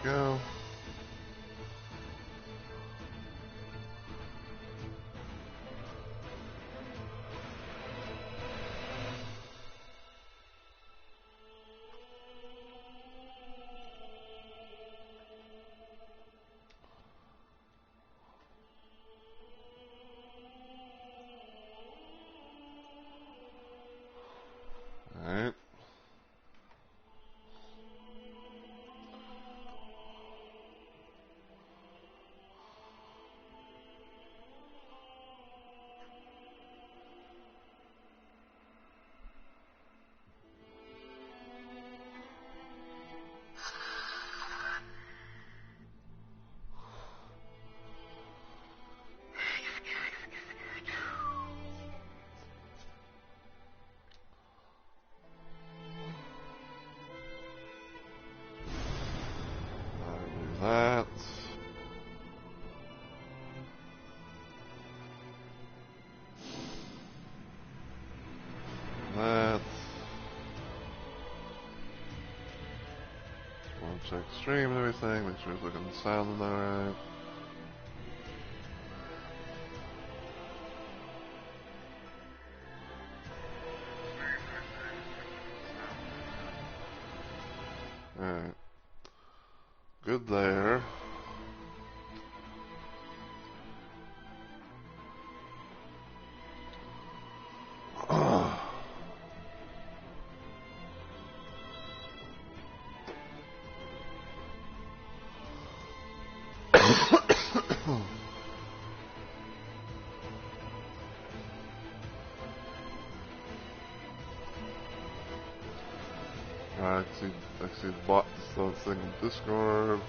go. Alright. That. That. Want to check the stream and everything, make sure it's looking and sounding alright. Alright. Good there. I see bots thing on Discord.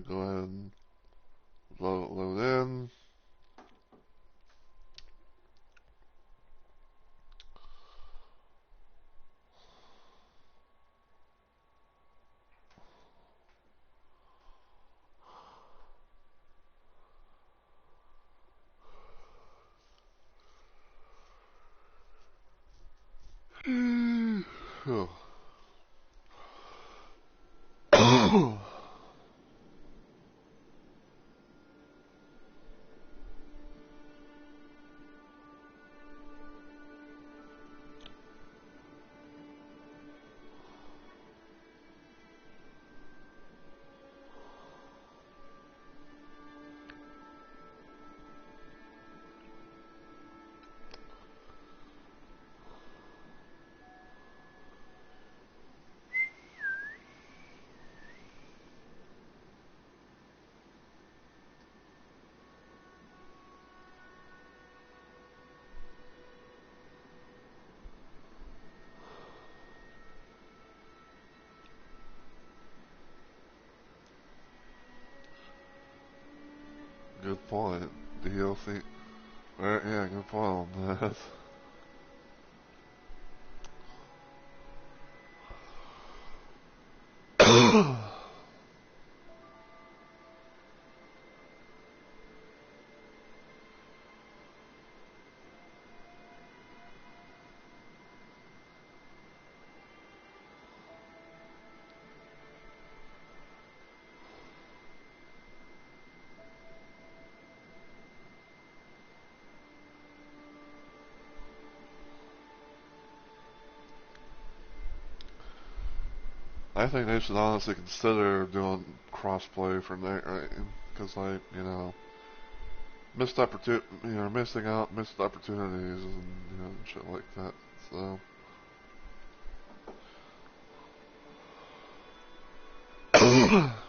Go ahead and load in. Good point. DLC. Right, yeah, good point on that. I think they should honestly consider doing crossplay for Nightreign, because, like, you know, missed missed opportunities, and shit like that. So,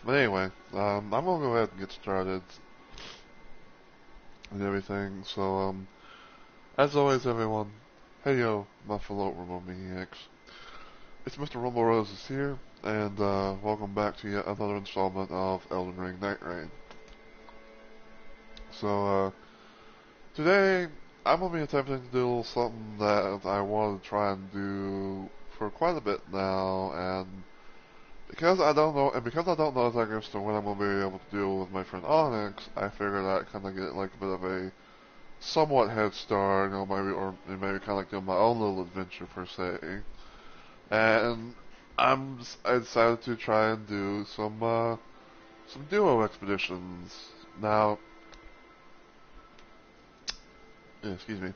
but anyway, I'm gonna go ahead and get started and everything. So, as always, everyone, hey yo, my fellow Rumble Maniacs. It's Mr. Rumble Roses here, and welcome back to yet another installment of Elden Ring Nightreign. So, today, I'm going to be attempting to do something that I wanted to try and do for quite a bit now, and because I don't know, and because I don't know exactly as to when I'm gonna be able to deal with my friend Onyx, I figured I'd kind of get like a bit of a somewhat head start, maybe or maybe kind of like do my own little adventure per se. And I decided to try and do some duo expeditions. Now, yeah, excuse me.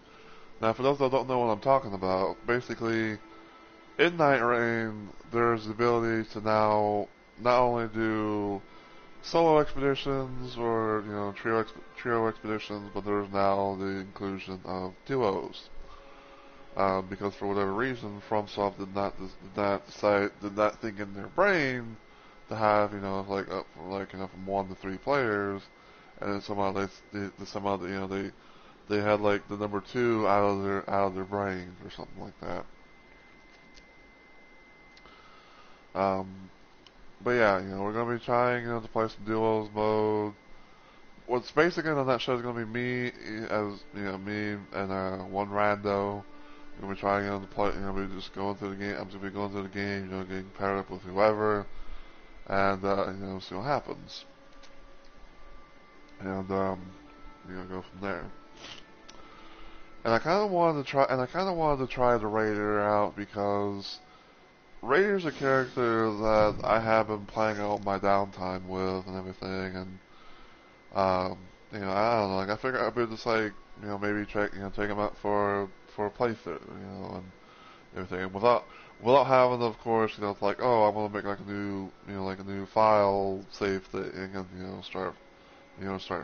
Now, for those that don't know what I'm talking about, basically in Nightreign, there's the ability to now not only do solo expeditions or trio expeditions, but there's now the inclusion of duos. Because for whatever reason, FromSoft did not think in their brain to have like up like from 1 to 3 players, and then somehow they had like the number 2 out of their brains or something like that. Um, but yeah, we're gonna be trying to play some duos mode. What's basically on that show is gonna be me and one rando. We're trying to play. We're just going through the game. I'm just gonna be going through the game. Getting paired up with whoever, and see what happens, and go from there. And I kind of wanted to try. And I kind of wanted to try the Raider out because Raider's a character that I have been playing out my downtime with and everything, and I don't know. Like I figured I'd be just like maybe take him out for a playthrough, and everything without having, of course, it's like, oh, I want to make like a new, like a new file save thing and start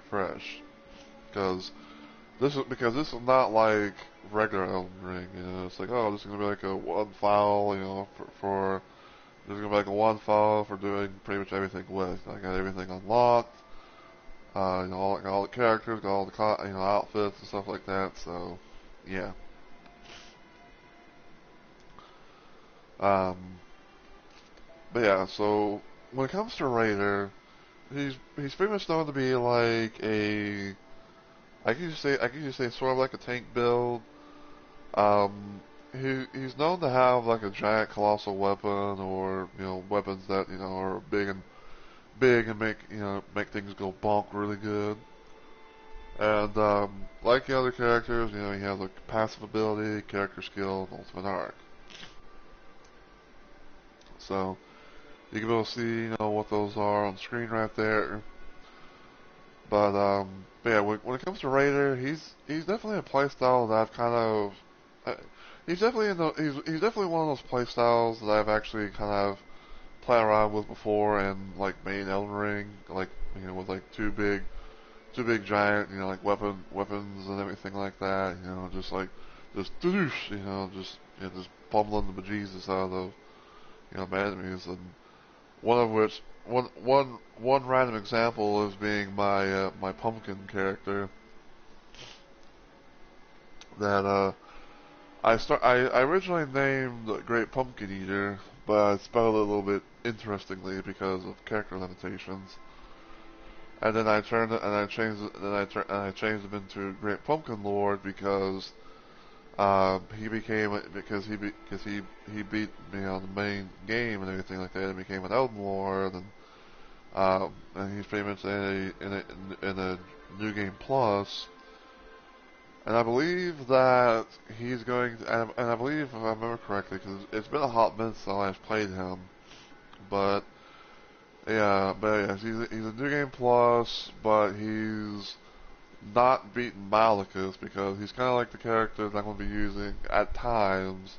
fresh because this is not like regular Elden Ring. It's like, oh, this is gonna be like a one file, for this is gonna be like a one file for doing pretty much everything with. I got everything unlocked. All the characters, got all the outfits and stuff like that. So, yeah. Um, but yeah, so when it comes to Raider, he's pretty much known to be like I could just say sort of like a tank build. Um, he's known to have like a giant colossal weapon or weapons that are big and make things go bonk really good. And like the other characters, he has a passive ability, character skill, and ultimate arc. So you can be able to see, what those are on screen right there. But yeah, when it comes to Raider, he's definitely a playstyle that I've kind of, he's definitely one of those playstyles that I've actually kind of played around with before and like main Elden Ring, like with like two big giant, like weapons and everything like that, just like just doosh, just pummeling the bejesus out of my enemies. And one of which one random example is being my pumpkin character that I originally named Great Pumpkin Eater, but I spelled it a little bit interestingly because of character limitations. And then I turned it and I changed it and I changed him into Great Pumpkin Lord because he beat me on the main game and everything like that and became an Elden Lord. And he's pretty much in a new game plus. And I believe that he's going to, and I believe, if I remember correctly, because it's been a hot minute since I last played him, but yeah, he's a new game plus, but he's not beaten Malekith because he's kind of like the character that I'm going to be using at times,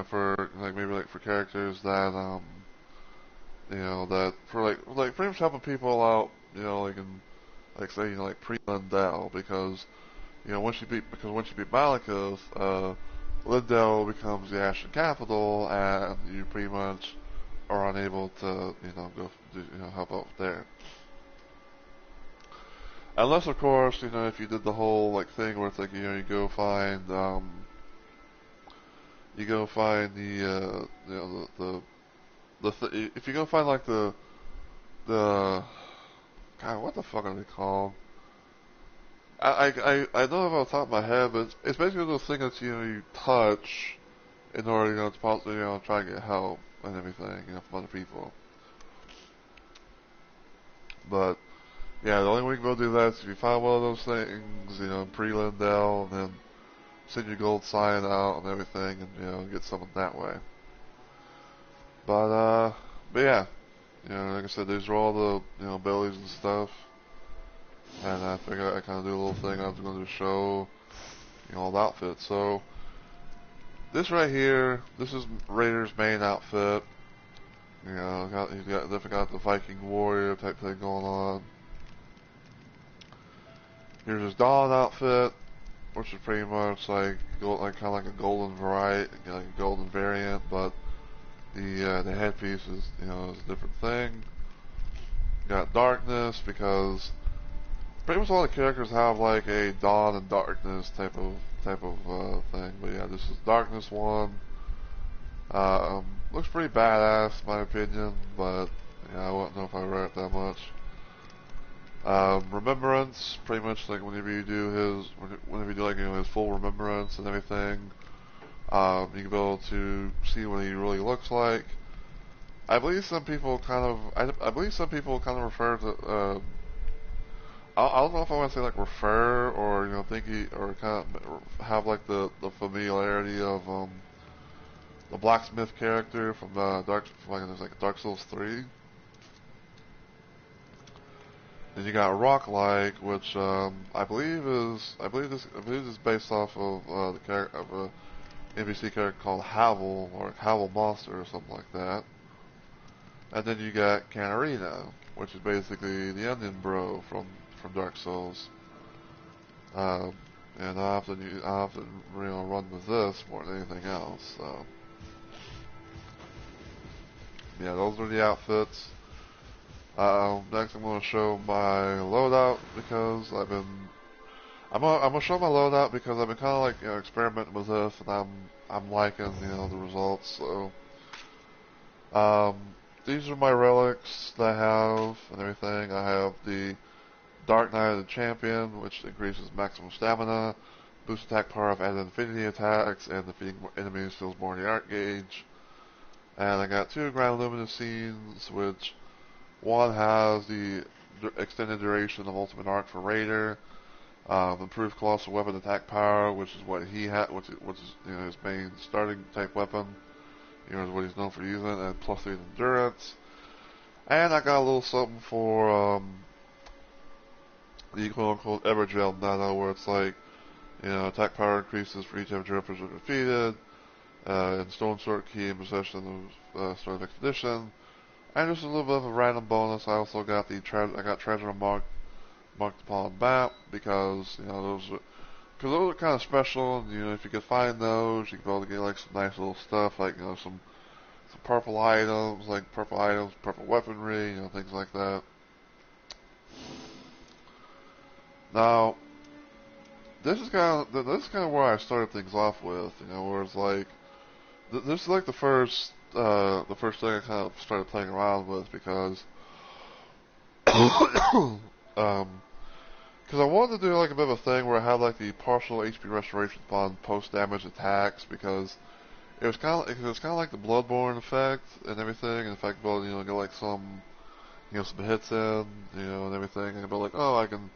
for like maybe like for characters that that for like pretty much helping people out, like in like say like pre-Lindell because once you beat Malekith, Lindell becomes the Ashen capital, and you pretty much are unable to go help out there. Unless of course if you did the whole like thing where it's like you go find if you go find like the God, what the fuck are they called? I don't know off the top of my head, but it's basically those things that you touch in order to possibly try and get help. and everything, from other people. But yeah, the only way you can go do that is if you find one of those things, pre-Lindell, and then send your gold sign out and everything, and get something that way. But yeah, like I said, these are all the abilities and stuff. And I figured I kind of do a little thing I was going to show, all the outfits. So this right here, this is Raider's main outfit. He's definitely got the Viking warrior type thing going on. Here's his Dawn outfit, which is pretty much like kind of like a golden variety, like a golden variant, but the headpiece is is a different thing. Got Darkness because pretty much all the characters have like a Dawn and Darkness type of thing. But yeah, this is Darkness one. Looks pretty badass in my opinion, but yeah, I wouldn't know if I wear it that much. Remembrance, pretty much like whenever you do like his full remembrance and everything, you can be able to see what he really looks like. I believe some people kind of refer to. I don't know if I want to say like refer or think he or kind of have like the familiarity of the blacksmith character from Dark Souls 3. Then you got Rock-like, which I believe is based off of the character of a NPC character called Havel or Havel Monster or something like that. And then you got Canarina, which is basically the Onion Bro from Dark Souls. And I often run with this more than anything else. So yeah, those are the outfits. Next I'm going to show my loadout because I'm gonna show my loadout because I've been kind of like experimenting with this and I'm liking the results. So these are my relics that I have and everything. I have the Dark Knight of the Champion, which increases maximum stamina, boosts attack power of added infinity attacks, and defeating enemies fills more in the art gauge. And I got 2 Grand Luminous Scenes, which one has the extended duration of Ultimate Arc for Raider, improved Colossal Weapon attack power, which is what he had, which is his main starting type weapon, is what he's known for using, and plus 3 endurance. And I got a little something for the quote-unquote Evergel Nano, where it's like, attack power increases for each Evergel person defeated, and Stone Sword Key in possession of Start of Expedition. And just a little bit of a random bonus, I also got treasure marked upon map because those are kind of special. And if you could find those, you can be able to get like some nice little stuff, like some purple items, purple weaponry, things like that. Now, this is kind of where I started things off with, where it's like this is like the first thing I kind of started playing around with because because I wanted to do like a bit of a thing where I had like the partial HP restoration upon post damage attacks because it was kind of like the Bloodborne effect and everything, and the fact about get like some some hits in and everything, and about like I can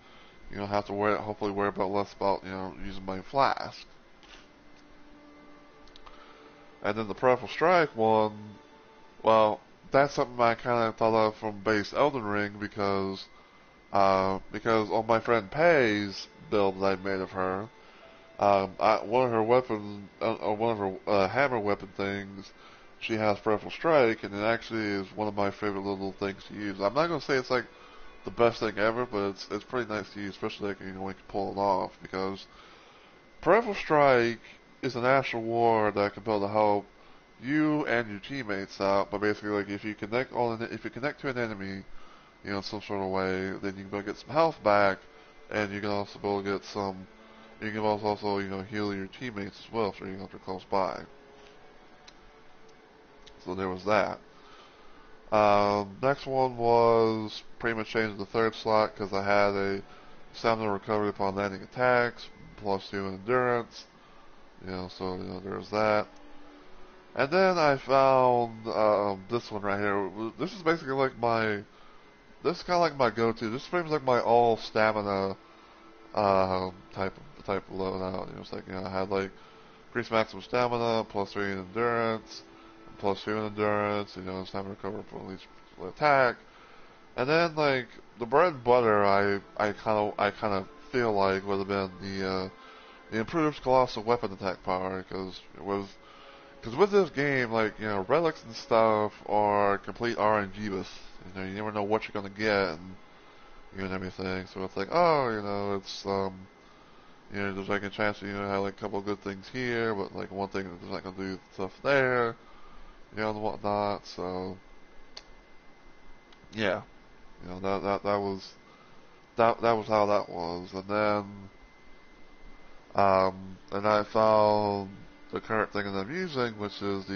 have to hopefully worry about less about using my flask. And then the Powerful Strike one, well, that's something I kind of thought of from base Elden Ring because on my friend Pay's build that I made of her, one of her weapons, one of her hammer weapon things, she has Powerful Strike, and it actually is one of my favorite little things to use. I'm not gonna say it's like the best thing ever, but it's pretty nice to use, especially like when you can pull it off because Powerful Strike is an actual war that can be able to help you and your teammates out. But basically, like if you connect to an enemy, in some sort of way, then you can go get some health back, and you can also go get some. You can also heal your teammates as well, so if they're close by. So there was that. Next one was pretty much changed the 3rd slot because I had a stamina recovery upon landing attacks, plus 2 endurance. So there's that. And then I found this one right here. This is basically like my, this is kind of like my go-to. This is pretty much like my all stamina type of loadout. You know, it's like, you know, I had like increased maximum stamina, plus 3 in endurance, plus 2 in endurance. You know, stamina recover from each attack. And then like the bread and butter, I kind of feel like would have been the improved colossal weapon attack power, because with this game, like, you know, relics and stuff are complete RNG-less. You know, you never know what you're gonna get and everything. So it's like, oh, you know, it's you know, there's like a chance you know have like a couple of good things here, but like one thing that's not gonna do stuff there, you know, and whatnot. So yeah, you know, that was how that was, and then and I found the current thing that I'm using, which is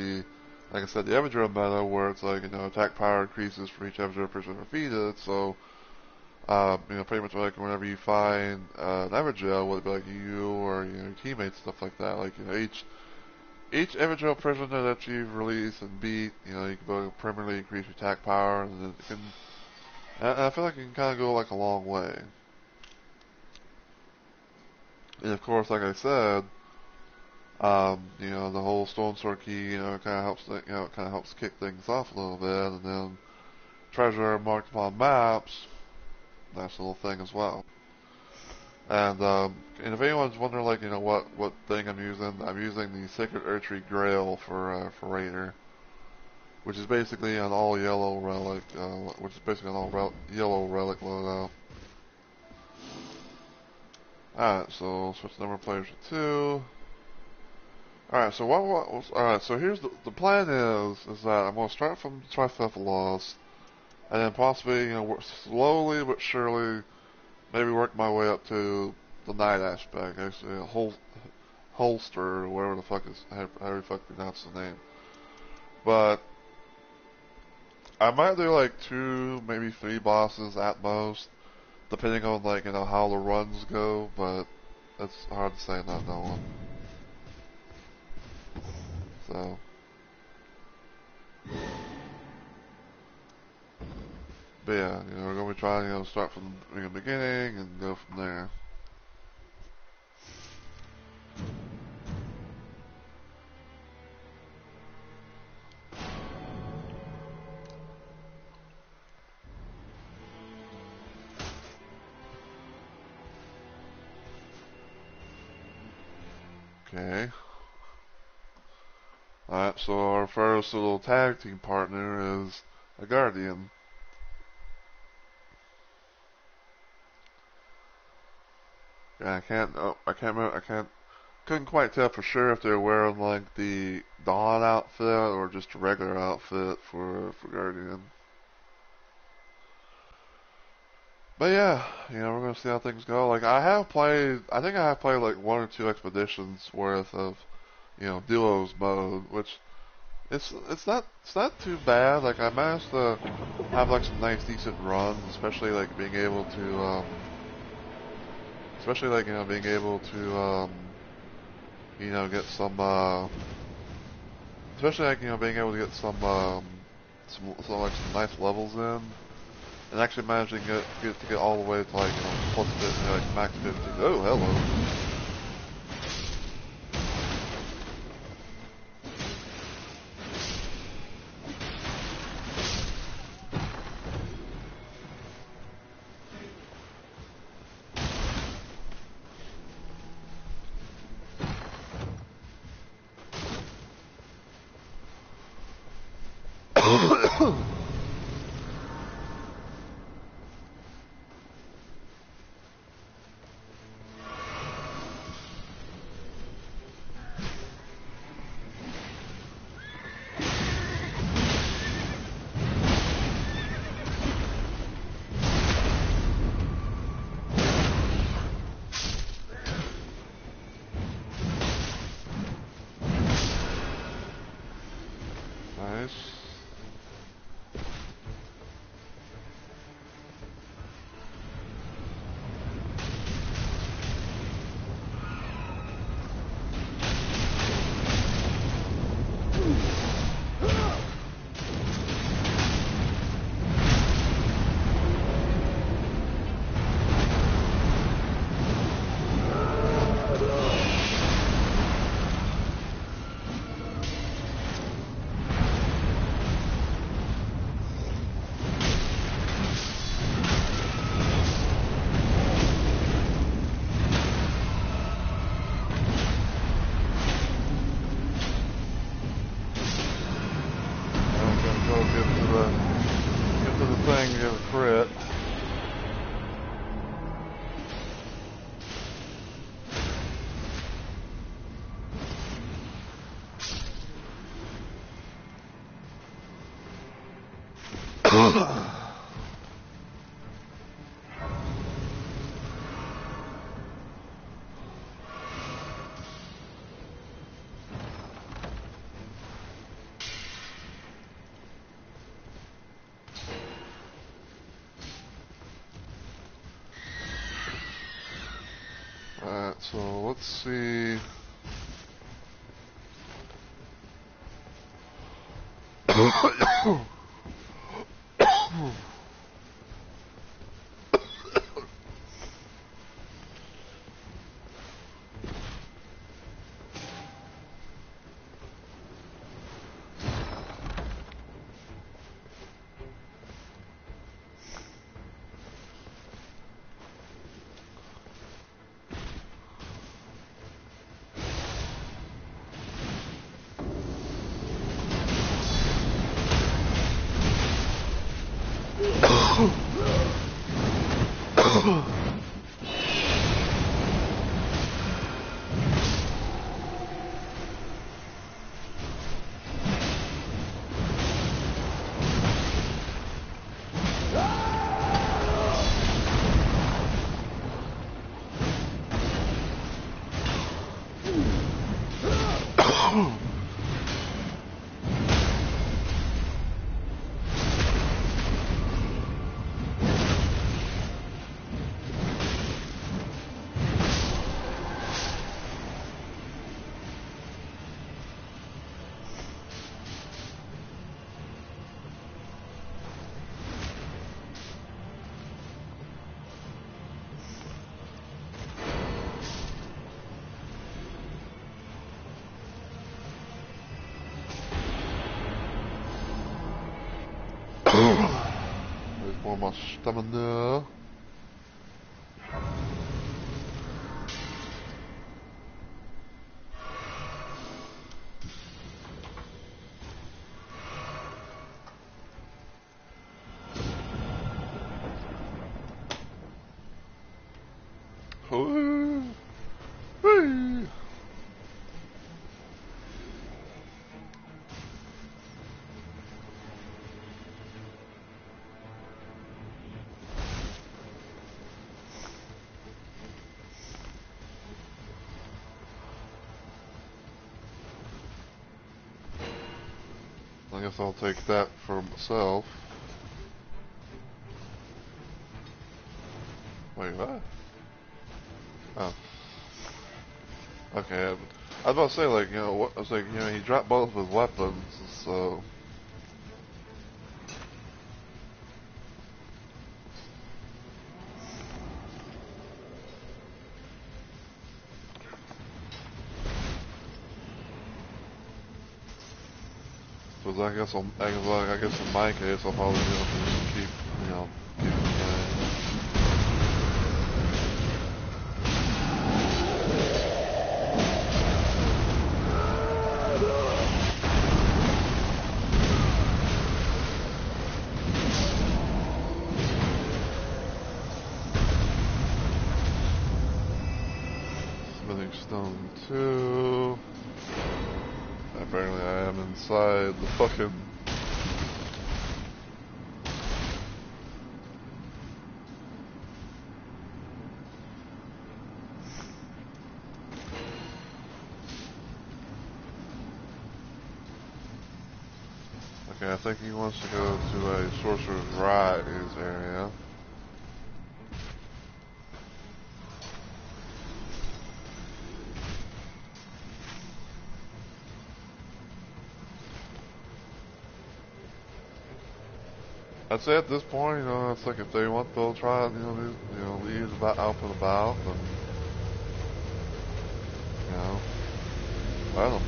like I said, the Everdrill meta, where it's like, you know, attack power increases for each Everdrill person defeated. So, you know, pretty much like whenever you find an Everdrill, whether it be like you or, you know, your teammates, stuff like that, like, you know, each Everdrill prisoner that you've released and beat, you know, you can go permanently increase your attack power, and it can, and I feel like it can kind of go like a long way. And of course, like I said, you know, the whole Stone Sword key, you know, kind of helps, you know, it kind of helps kick things off a little bit, and then treasure marked upon maps, nice little thing as well. And if anyone's wondering, like, you know, what thing I'm using the Sacred Archery Grail for Raider, which is basically an all yellow relic, yellow relic loadout. Alright, so switch number of players to 2. Alright, so alright, so here's the plan is that I'm gonna start from Trifecta Lost, and then possibly, you know, slowly but surely, maybe work my way up to the night aspect, actually, holster, or whatever the fuck is, how the fuck pronounce the name. But, I might do like 2, maybe 3 bosses at most, depending on, like, you know, how the runs go, but it's hard to say not knowing. So, but yeah, you know, we're gonna be trying, you know, start from the beginning and go from there. Okay. Alright, so our first little tag team partner is a Guardian. And couldn't quite tell for sure if they're wearing like the Dawn outfit or just a regular outfit for Guardian. But yeah, you know, we're gonna see how things go. Like I think I have played like 1 or 2 expeditions worth of, you know, duos mode, which it's not too bad. Like I managed to have like some nice decent runs, especially like being able to especially like, you know, being able to you know, get some especially like, you know, being able to get some like some nice levels in, and actually managing to get all the way to like, you know, plus 50, like max 50. Oh, hello. Nice. can get a crit. Alright, so let's see. There's more of my stamina. I guess I'll take that for myself. Wait, what? Oh. Okay, I was about to say, like, you know, what, I was like, you know, he dropped both of his weapons, so... Because I guess in my case, I'll probably keep, you know, keep playing. Smithing Stone 2. Apparently I am inside the fucking... Okay, I think he wants to go to a Sorcerer's Rise area. I'd say at this point, you know, it's like if they want, they'll try, these about out and about, and, you know, let them.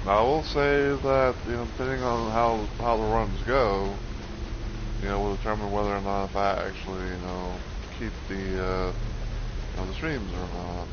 I will say that, you know, depending on how the runs go, you know, will determine whether or not if I actually, you know, keep the, you know, the streams or not.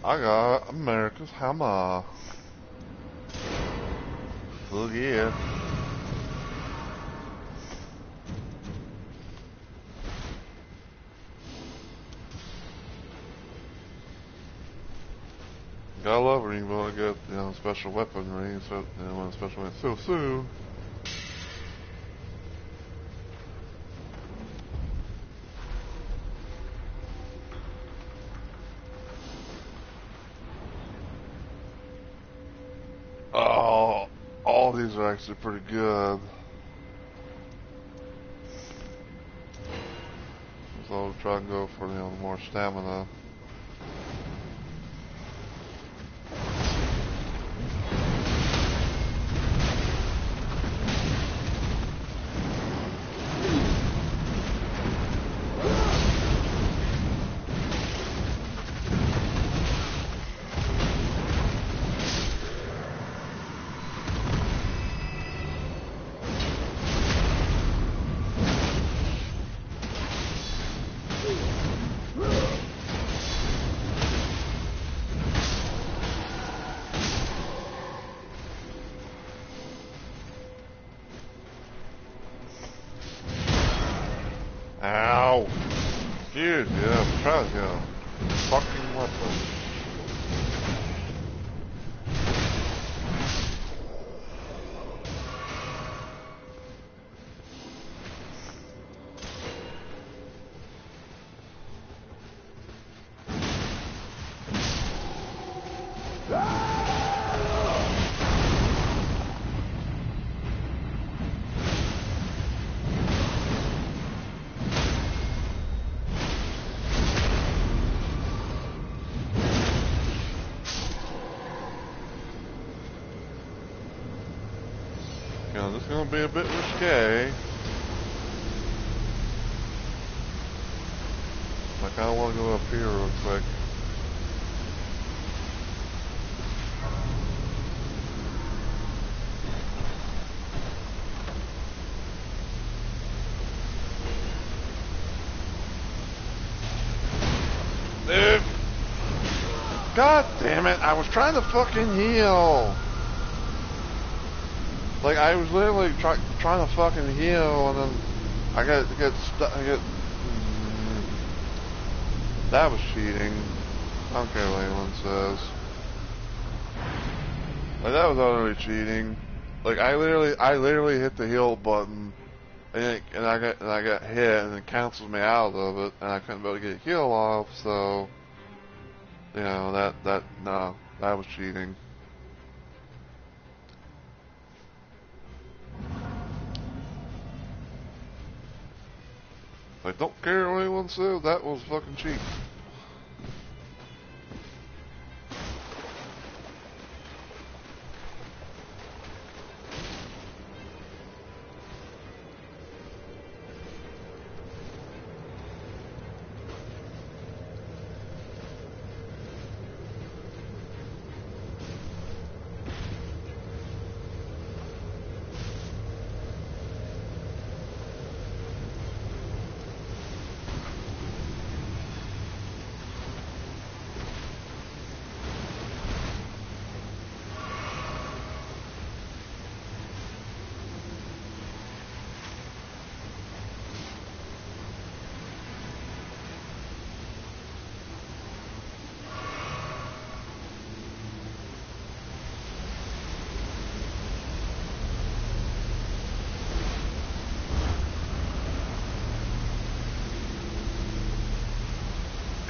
I got America's hammer. Oh yeah. Gotta love when you want to get, you know, special weaponry, so, you know, when special weaponry, so. Oh, all these are actually pretty good. So I'll try and go for, you know, more stamina. Ow! Dude, yeah, try to, you know, fucking weapon. You know, this is gonna be a bit risque. I kinda wanna go up here real quick. Dude! God damn it, I was trying to fucking heal! Like, I was literally trying to fucking heal, and then I get stuck. That was cheating. I don't care what anyone says. Like, that was utterly cheating. Like, I literally hit the heal button, and I got hit, and it cancels me out of it, and I couldn't be able to get a heal off. So, you know, no, that was cheating. Like, don't care what anyone says, that was fucking cheap.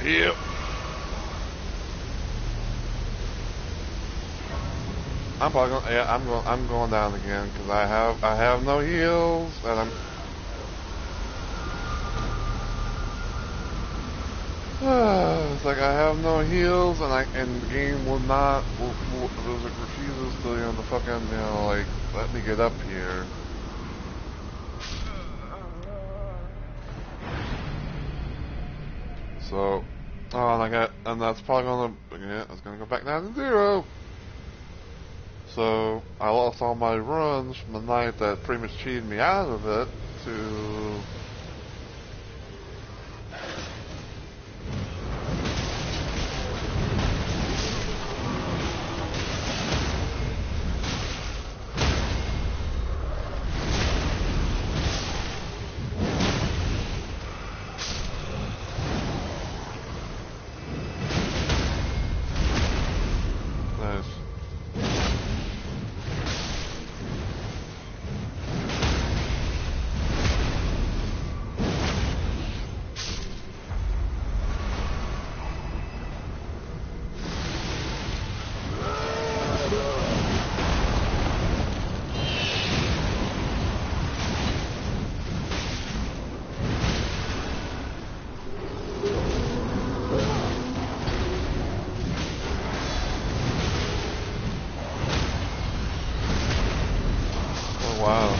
Yep. I'm probably going. Yeah, I'm going down again because I have no heals, and I'm. It's like I have no heals, and the game will not refuses to the fucking like let me get up here. So, and that's probably it's gonna go back down to 0. So I lost all my runs from the night that pretty much cheated me out of it to. Nice. Wow.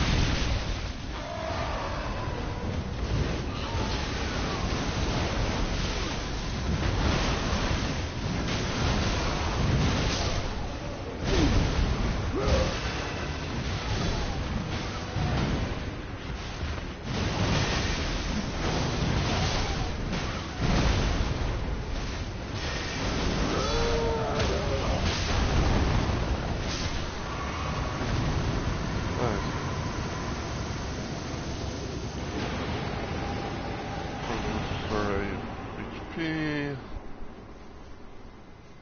HP.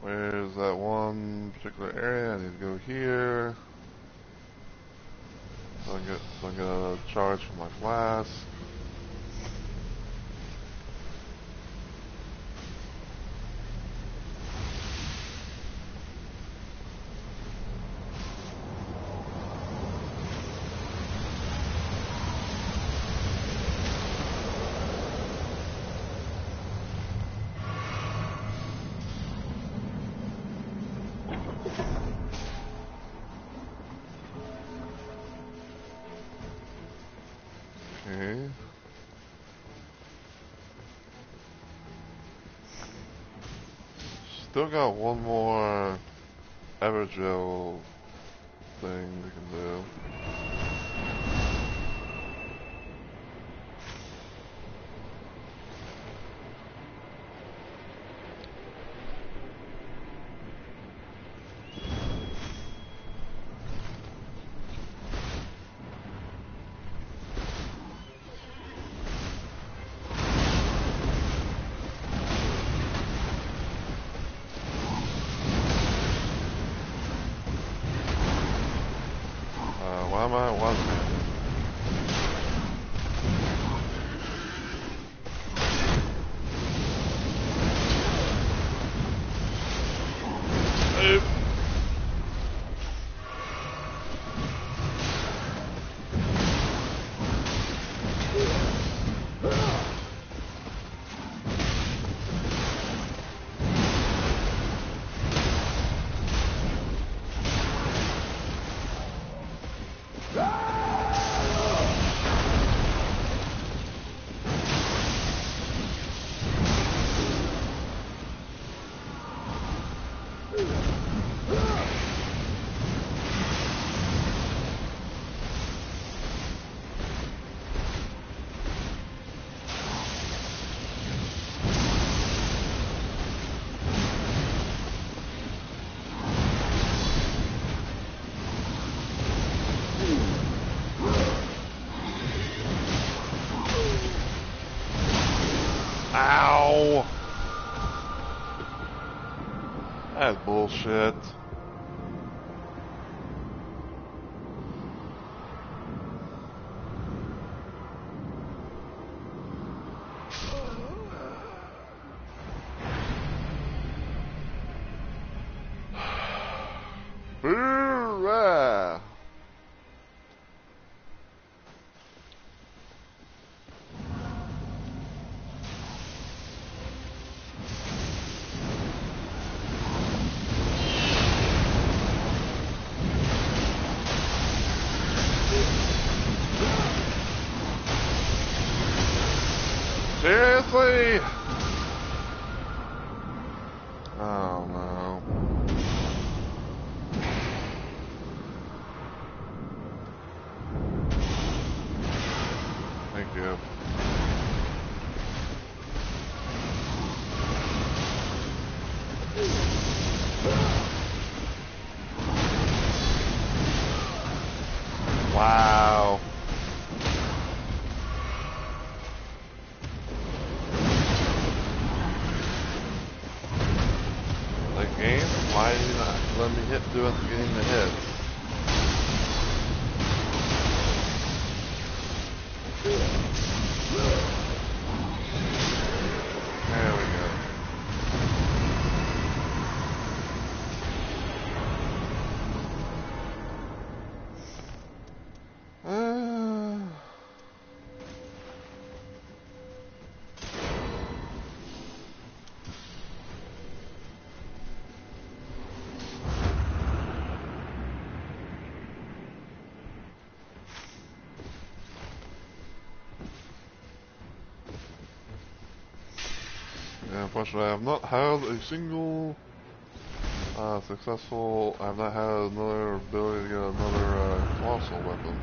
Where's that one particular area? I need to go here. So I get a charge for my flask. Okay. Still got one more Evergel thing we can do. Why am I one man? Ow! That's bullshit. Seriously? Oh no. Thank you. Wow. The game? Why did you not let me do it getting the hits? There we go. Yeah, unfortunately, I have not had a single successful. I have not had another ability to get another colossal weapon.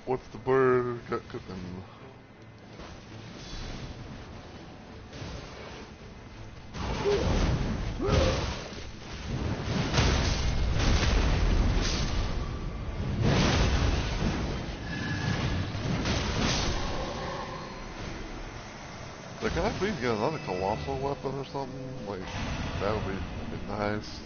What's the bird got cooking? So can I please get another colossal weapon or something? Like, that would be nice.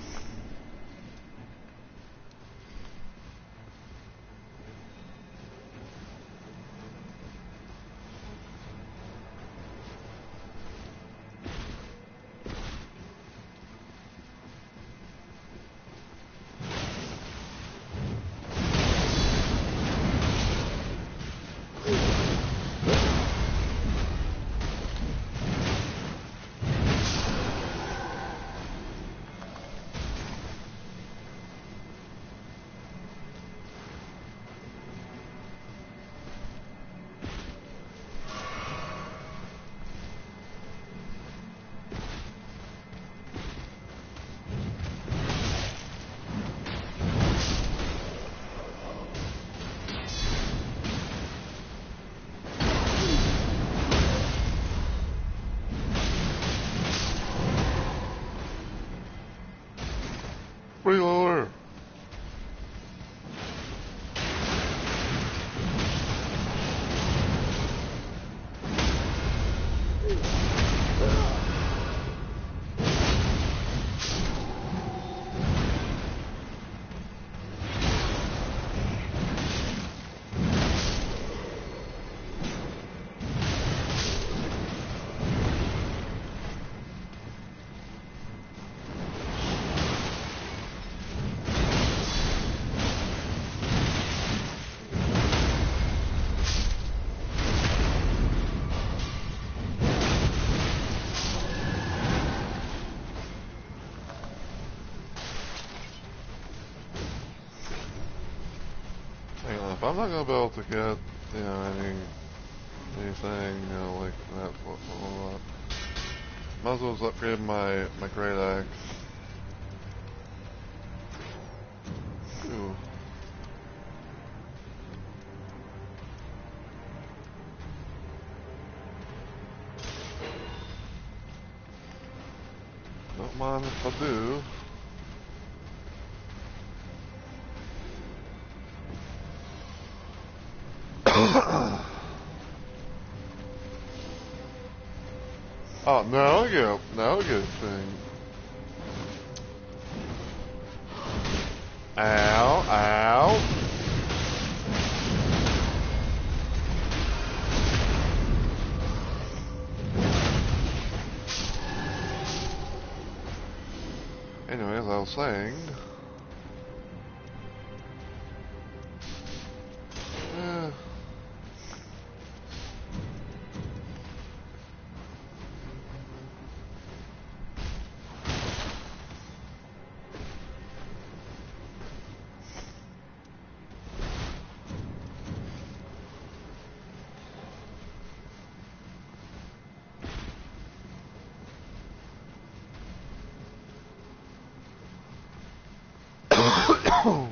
Freeloader! if I'm not gonna be able to get, anything, like that, might as well just upgrade my great axe. Ooh. Don't mind if I do. Oh, now we get a thing. Ow, ow. Anyway, as I was saying,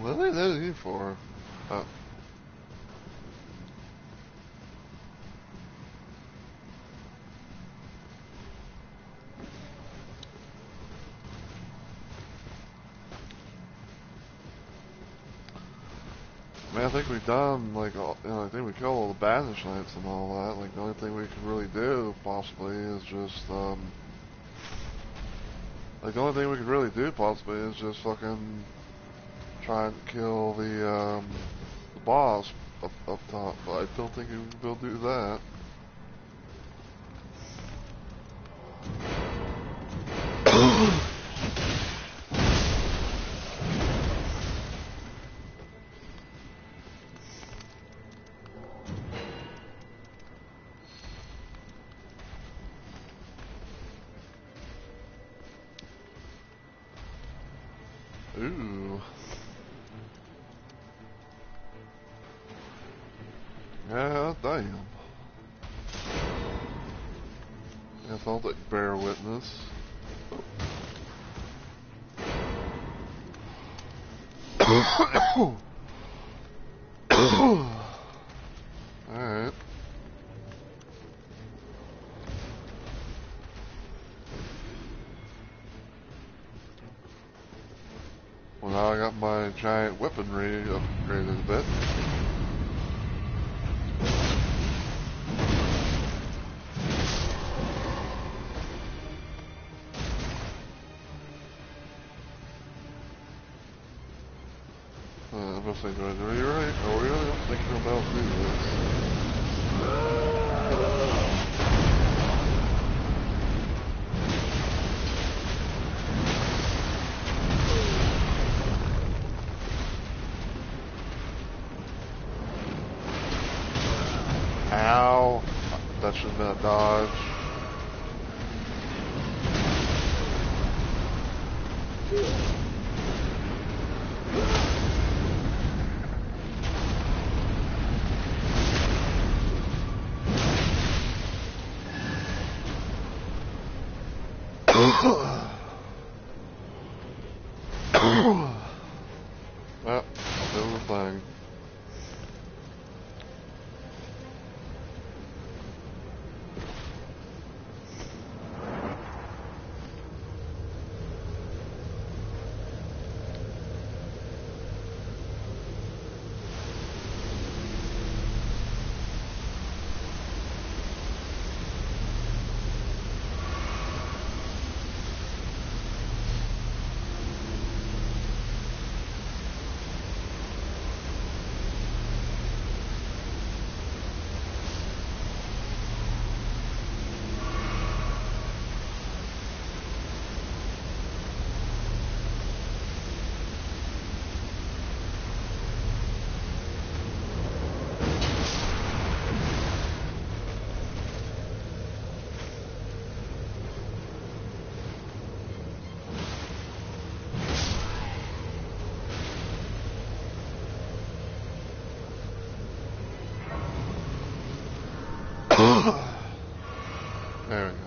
what are they here for? I mean, I think we've done, like, all, I think we killed all the Banish Knights and all that. Like, the only thing we can really do, possibly, is just, like, the only thing we could really do, possibly, is just fucking try and kill the boss up top. But I don't think we will do that. Ooh. Yeah, damn. I thought that bear witness. Alright. Well, now I got my giant weaponry upgraded a bit. I was thinking, are you right? Are we really thinking about doing this? Ow! That should have been a dodge. Well, I'll do the thing. There we go.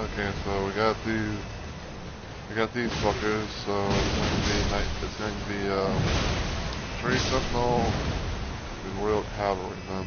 Okay, so we got these fuckers, so it's going to be Tree Sentinel and Royal Cavalry then.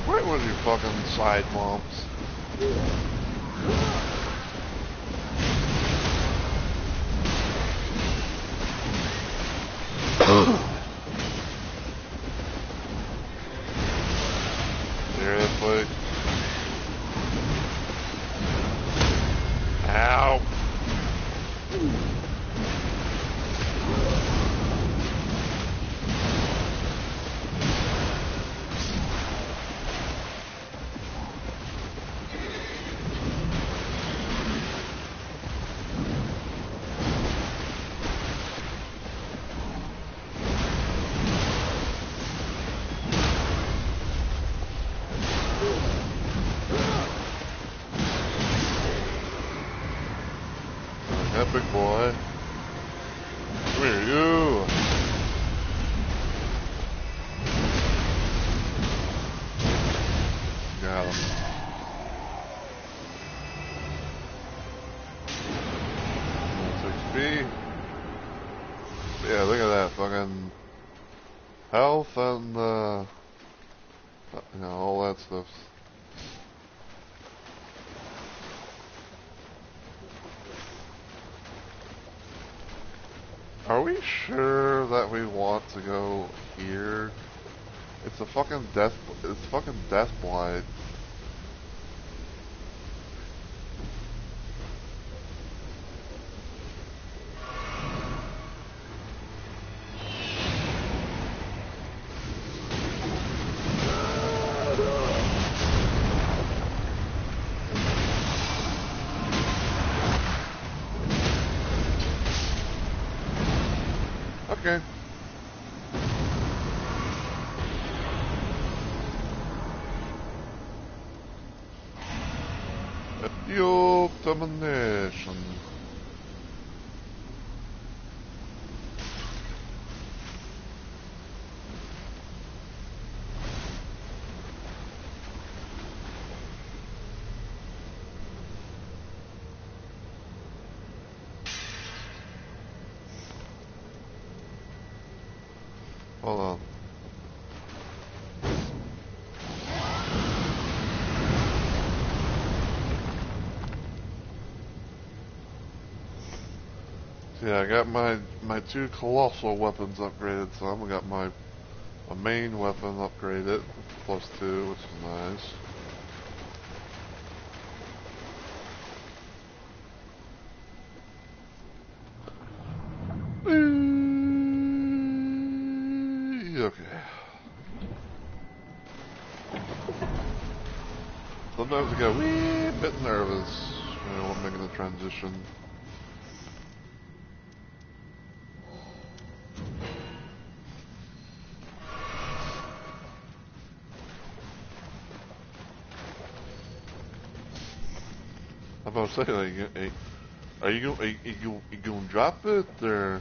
Right with your fucking side bumps. Seriously? Ow! That big boy. Come here, you. Got him. XP. Yeah, look at that fucking health and you know, all that stuff. Are we sure that we want to go here? It's a fucking death. It's fucking death blight. Okay. Fuel domination. Hold on. So yeah, I got my two colossal weapons upgraded some. I got my main weapon upgraded, +2, which is nice. okay. Sometimes I get a wee bit nervous, when making the transition. I'm about to say, like, are you gonna drop it, or?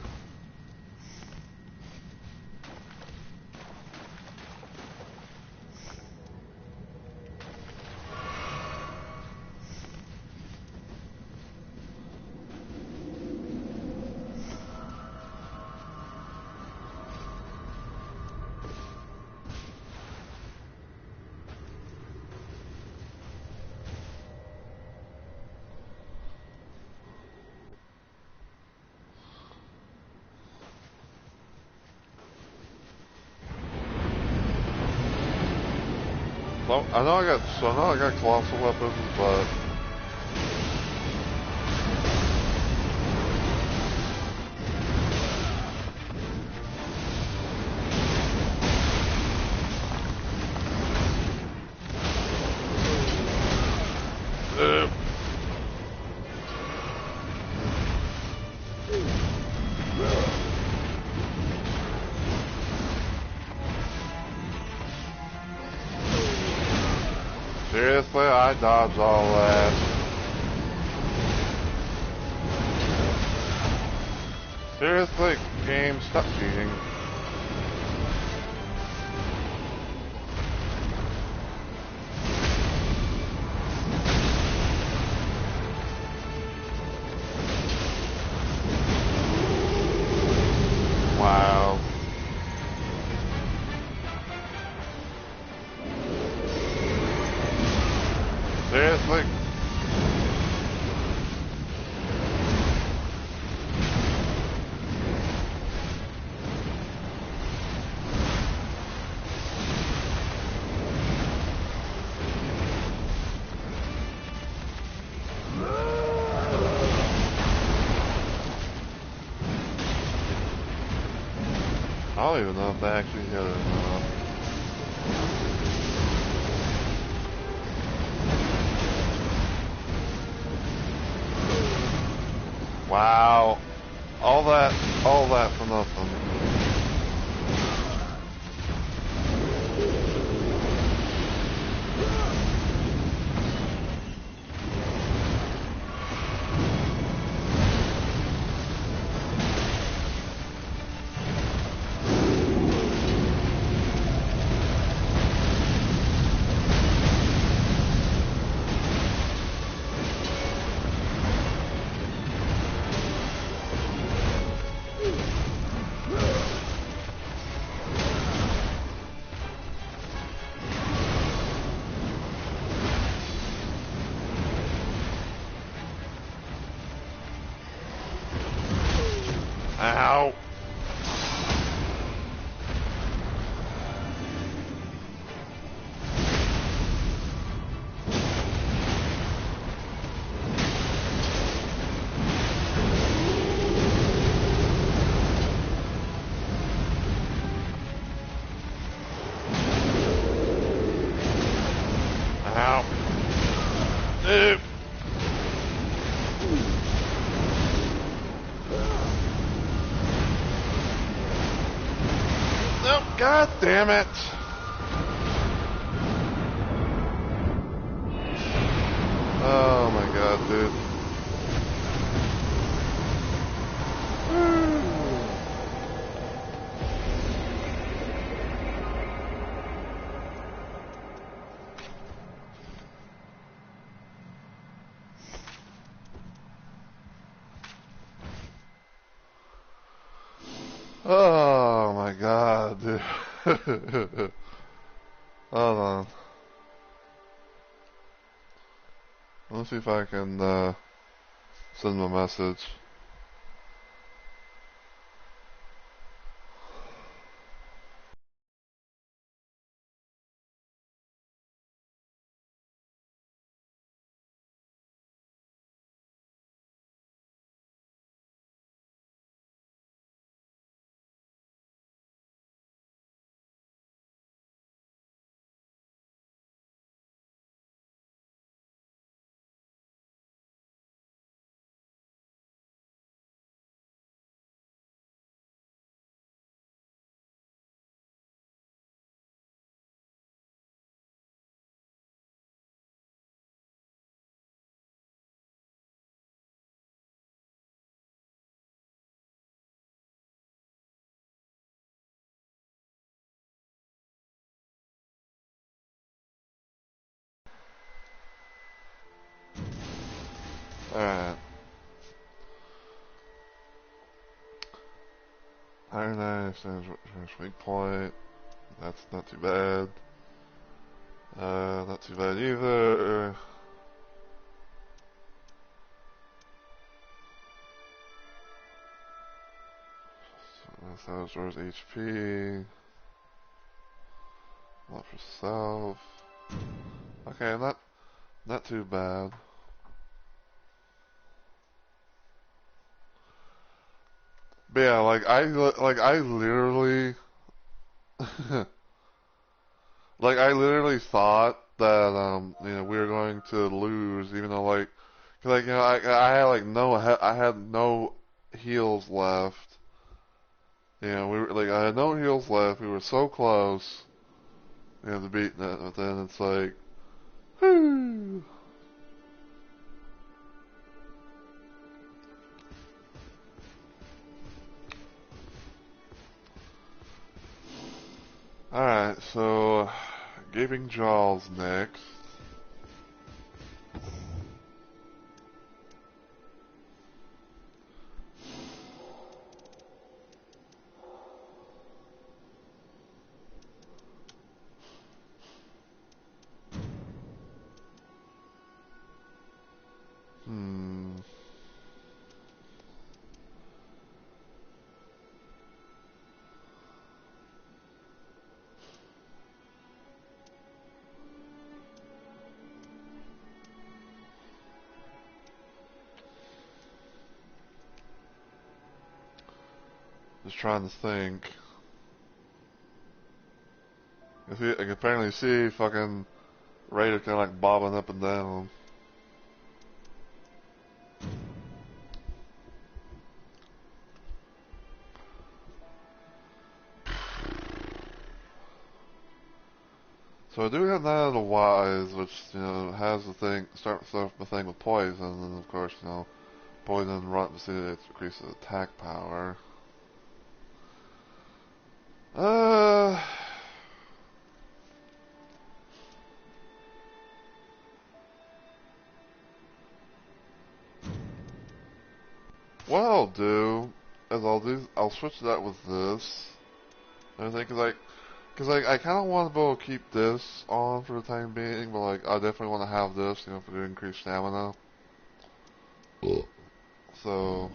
Well, I know I got colossal weapons, but seriously, I dodged all that. Seriously, game, stop cheating. Wow. Seriously? I don't even know if they actually hit it or not. Wow. All that for nothing. Ow. Ow. Ew. Nope, god damn it. Oh my god, dude. Oh my god, dude. Hold on. Let's see if I can send him a message. Alright. Iron Eye stands for weak point. That's not too bad. Not too bad either. So that's how it HP. Not for self. Okay, not too bad. But yeah, like I literally, like I literally thought that you know, we were going to lose, even though like, cause like, you know, I had like I had no heals left. You know, I had no heals left. We were so close, you know, to beating it. But then it's like, whoo. Alright, so Gaping Jaws next. Just trying to think. I can apparently see fucking Raider kind of like bobbing up and down. So I do have that of the Wise, which, you know, has the thing, starts off the thing with poison, and of course, you know, poison rot to see that it increases attack power. What I'll do is I'll switch that with this. I think, cause I kind of want to be able to keep this on for the time being, but like, I definitely want to have this, you know, for the increased stamina. So,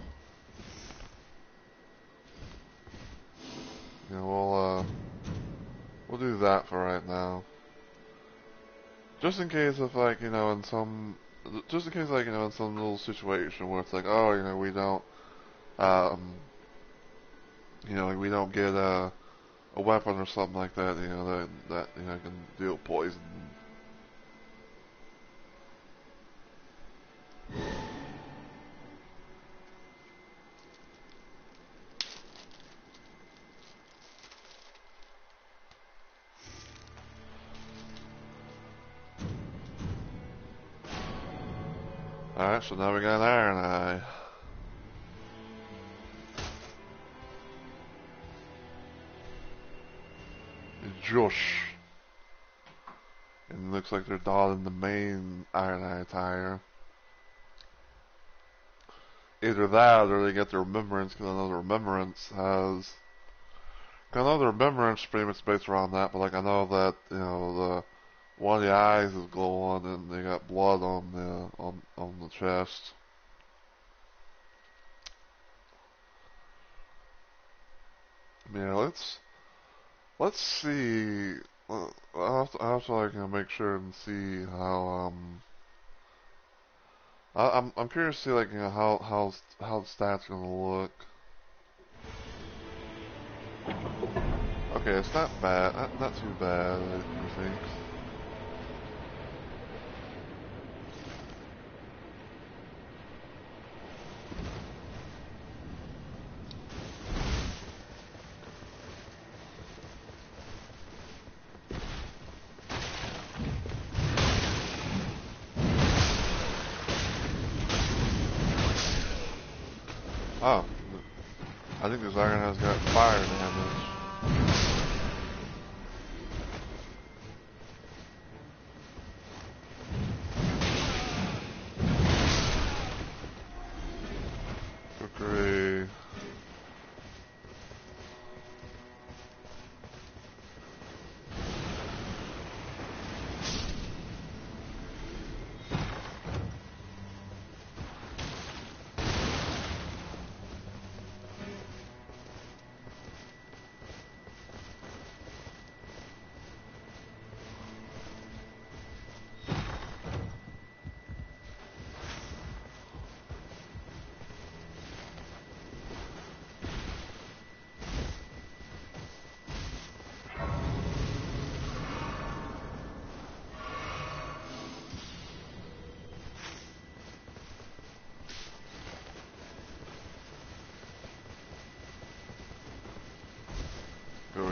you know, we'll do that for right now. Just in case if like, you know, just in case like, you know, in some little situation where it's like, oh, you know, we don't, you know, like we don't get a weapon or something like that, you know, that you know, can deal poison. Alright, so now we got an Iron Eye. Josh. And it looks like they're dotting the main Iron Eye attire. Either that or they get the Remembrance, because I know the Remembrance has... I know the Remembrance pretty much based around that, but like I know that, you know, one of the eyes is glowing and they got blood on the chest. Yeah, let's see. I'll have to like, you know, make sure and see how I'm curious to see like, you know, how the stats are gonna look. Okay, it's not bad, not too bad, I think. Oh, I think this Iron has got fire damage.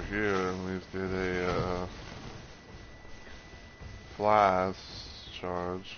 here and we did a flash charge.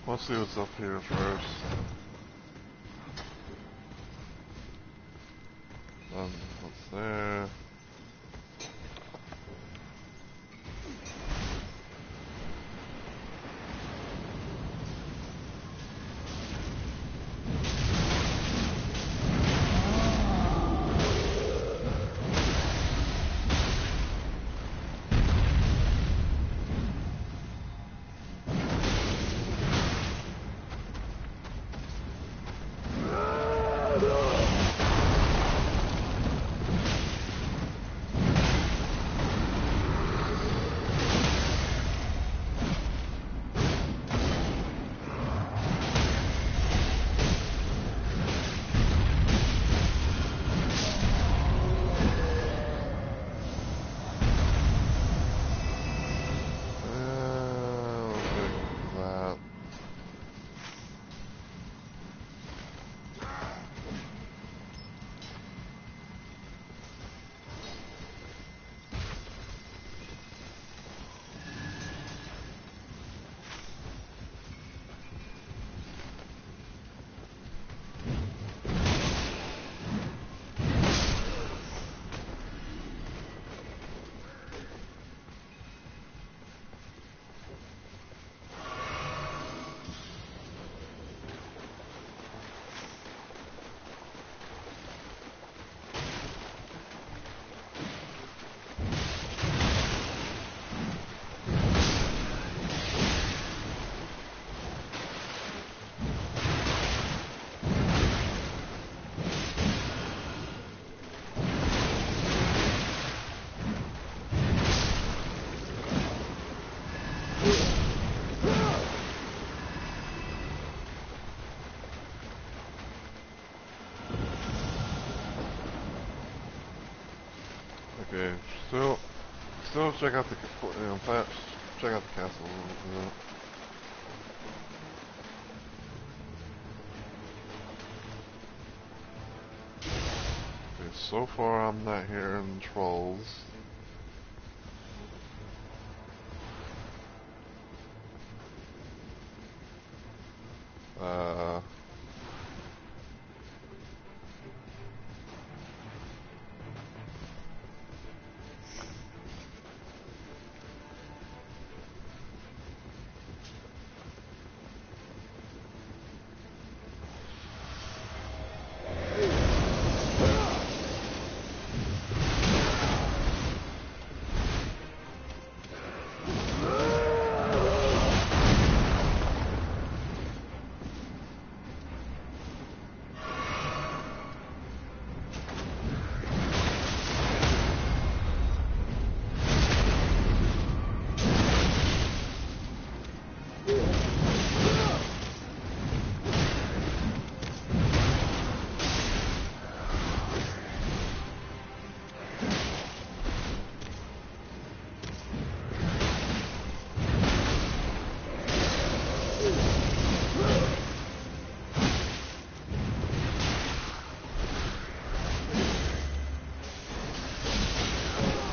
Let's see what's up here first. What's there? Okay, still check out the, check out the castle. Okay, so far I'm not hearing trolls.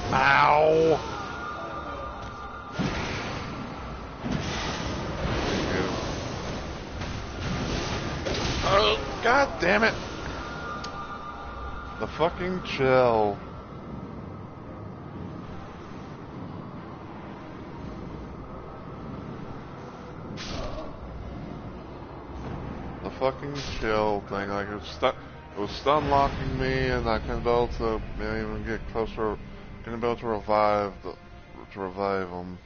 Ow! Oh, god damn it! The fucking chill. The fucking chill thing, like it's stuck. It was stun locking me, and I couldn't be able to even get closer. Couldn't be able to revive him.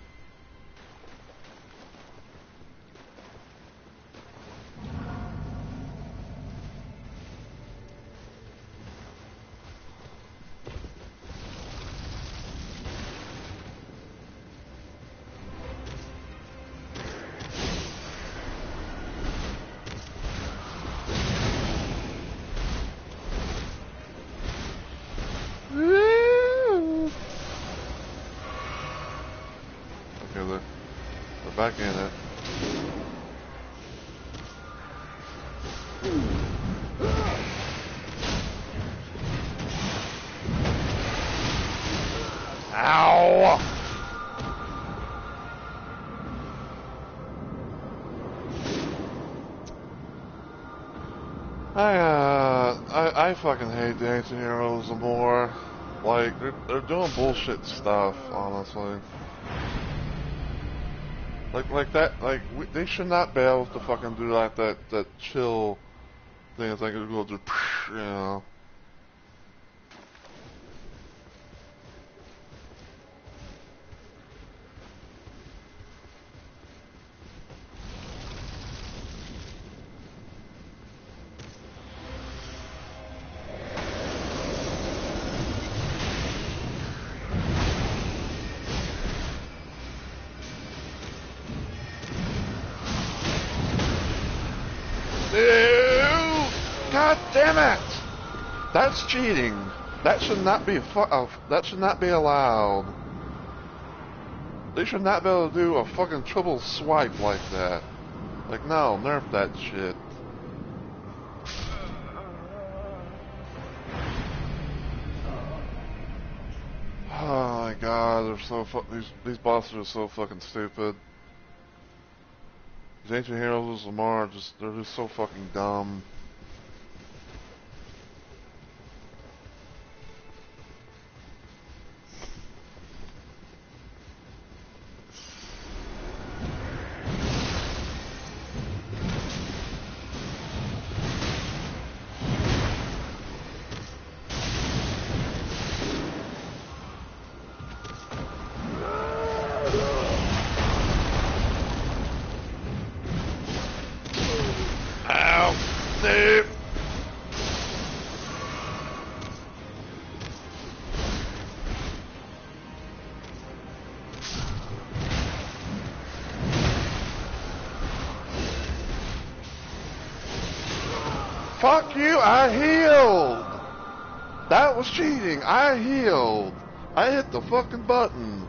They're back in it. Ow! I fucking hate the ancient heroes more. Like, they're doing bullshit stuff, honestly. They should not be able to fucking do like that chill thing. It's like it will just, you know. God damn it! That's cheating. That should not be that should not be allowed. They should not be able to do a fucking triple swipe like that. Like, no, nerf that shit. Oh my god, they're so these bosses are so fucking stupid. These ancient heroes of Lamar they're just so fucking dumb. Fuck you, I healed! That was cheating, I healed! I hit the fucking button.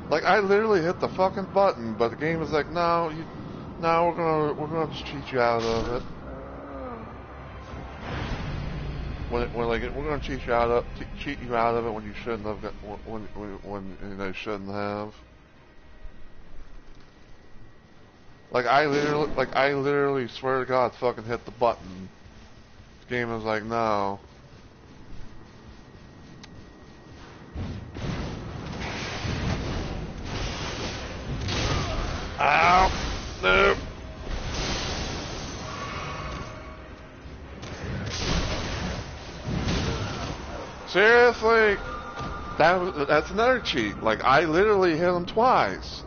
Like, I literally hit the fucking button, but the game was like, no, we're gonna just cheat you out of it. We're gonna cheat you out of it when you shouldn't have, when you know, shouldn't have. Like I literally swear to God, fucking hit the button. The game was like, no. Ow! Nope. Seriously? That's another cheat. Like, I literally hit them twice.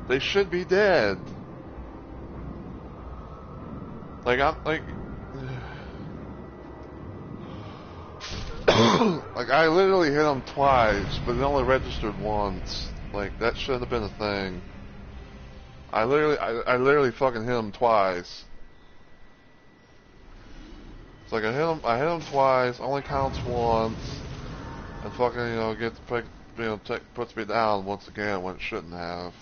They should be dead. Like, like I literally hit them twice, but it only registered once. Like, that shouldn't have been a thing. I literally fucking hit him twice. It's like I hit him twice, only counts once, and fucking, you know, puts me down once again when it shouldn't have.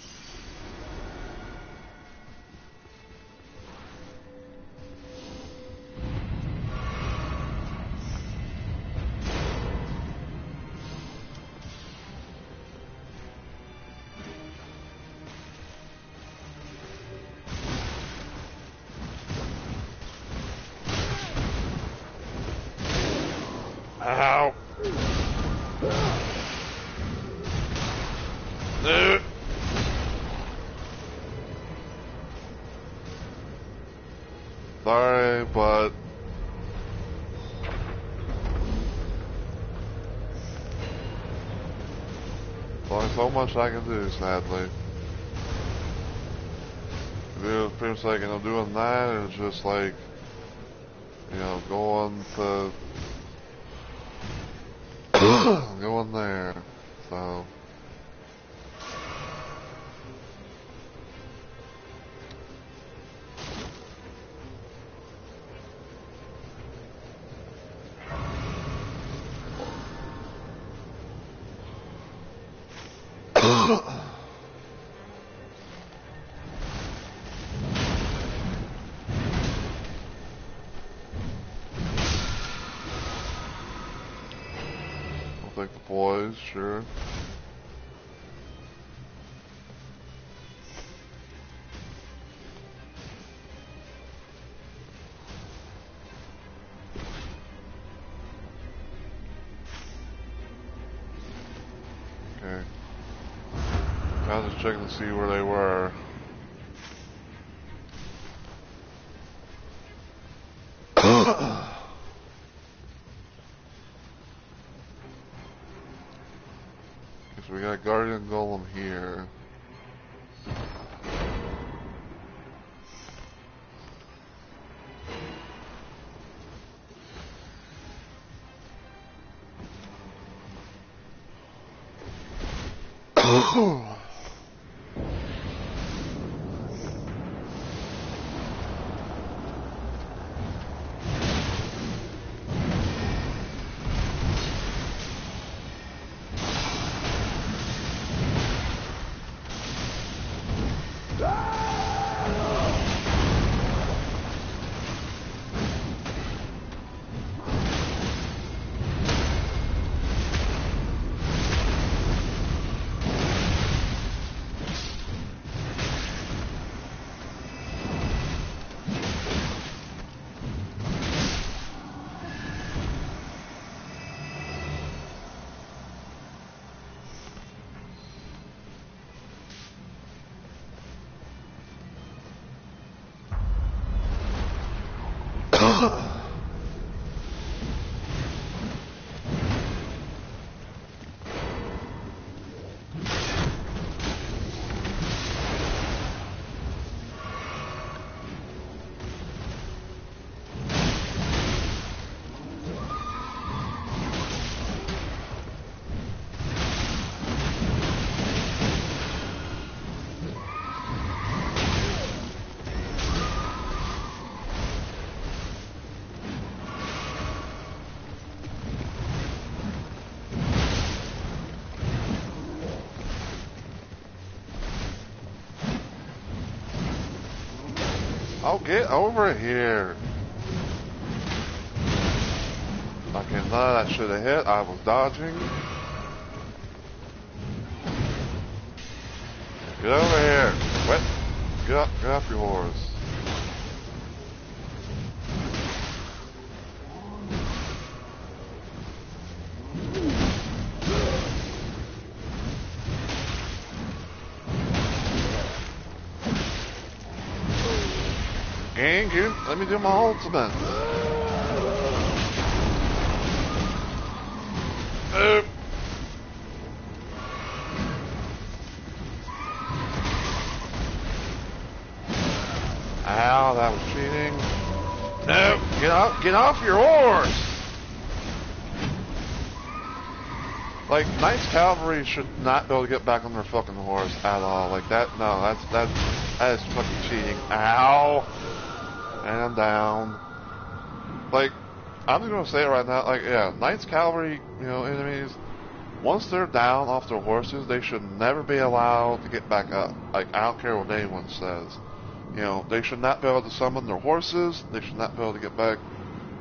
Ow! Sorry, but only so much I can do, sadly. It's pretty much like, doing that, and it's just like, going to, going there, so. I'll take the boys, sure. Okay. I was just checking to see where they were. So we got Guardian Golem here. Oh, get over here. Okay, none of that should have hit. I was dodging. Get over here. What? Get off your horse. Gang, let me do my ultimate. Ow, that was cheating. No, get off your horse. Like, Knight's Cavalry should not be able to get back on their fucking horse at all. Like that, no, that is fucking cheating. Ow. And I'm down. Like, I'm just gonna say it right now, like, yeah, Knight's Cavalry, enemies, once they're down off their horses, they should never be allowed to get back up. Like, I don't care what anyone says. They should not be able to summon their horses, they should not be able to get back,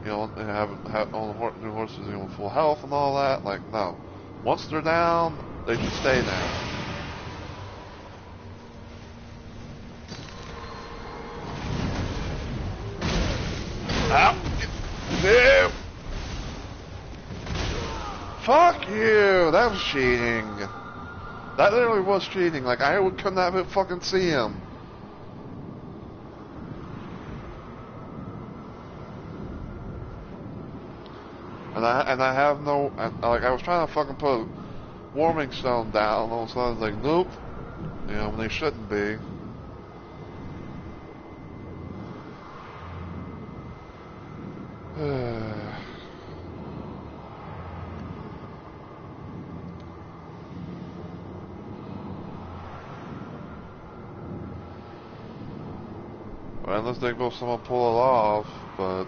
and have all their horses, full health and all that. Like, no. Once they're down, they should stay down. Ow! No! Fuck you! That was cheating. That literally was cheating. Like, I couldn't have it fucking see him. And I have no, like, I was trying to fucking put warming stone down. All of a sudden, it's like, nope. You know, when they shouldn't be. Well, unless they will someone pull it off, but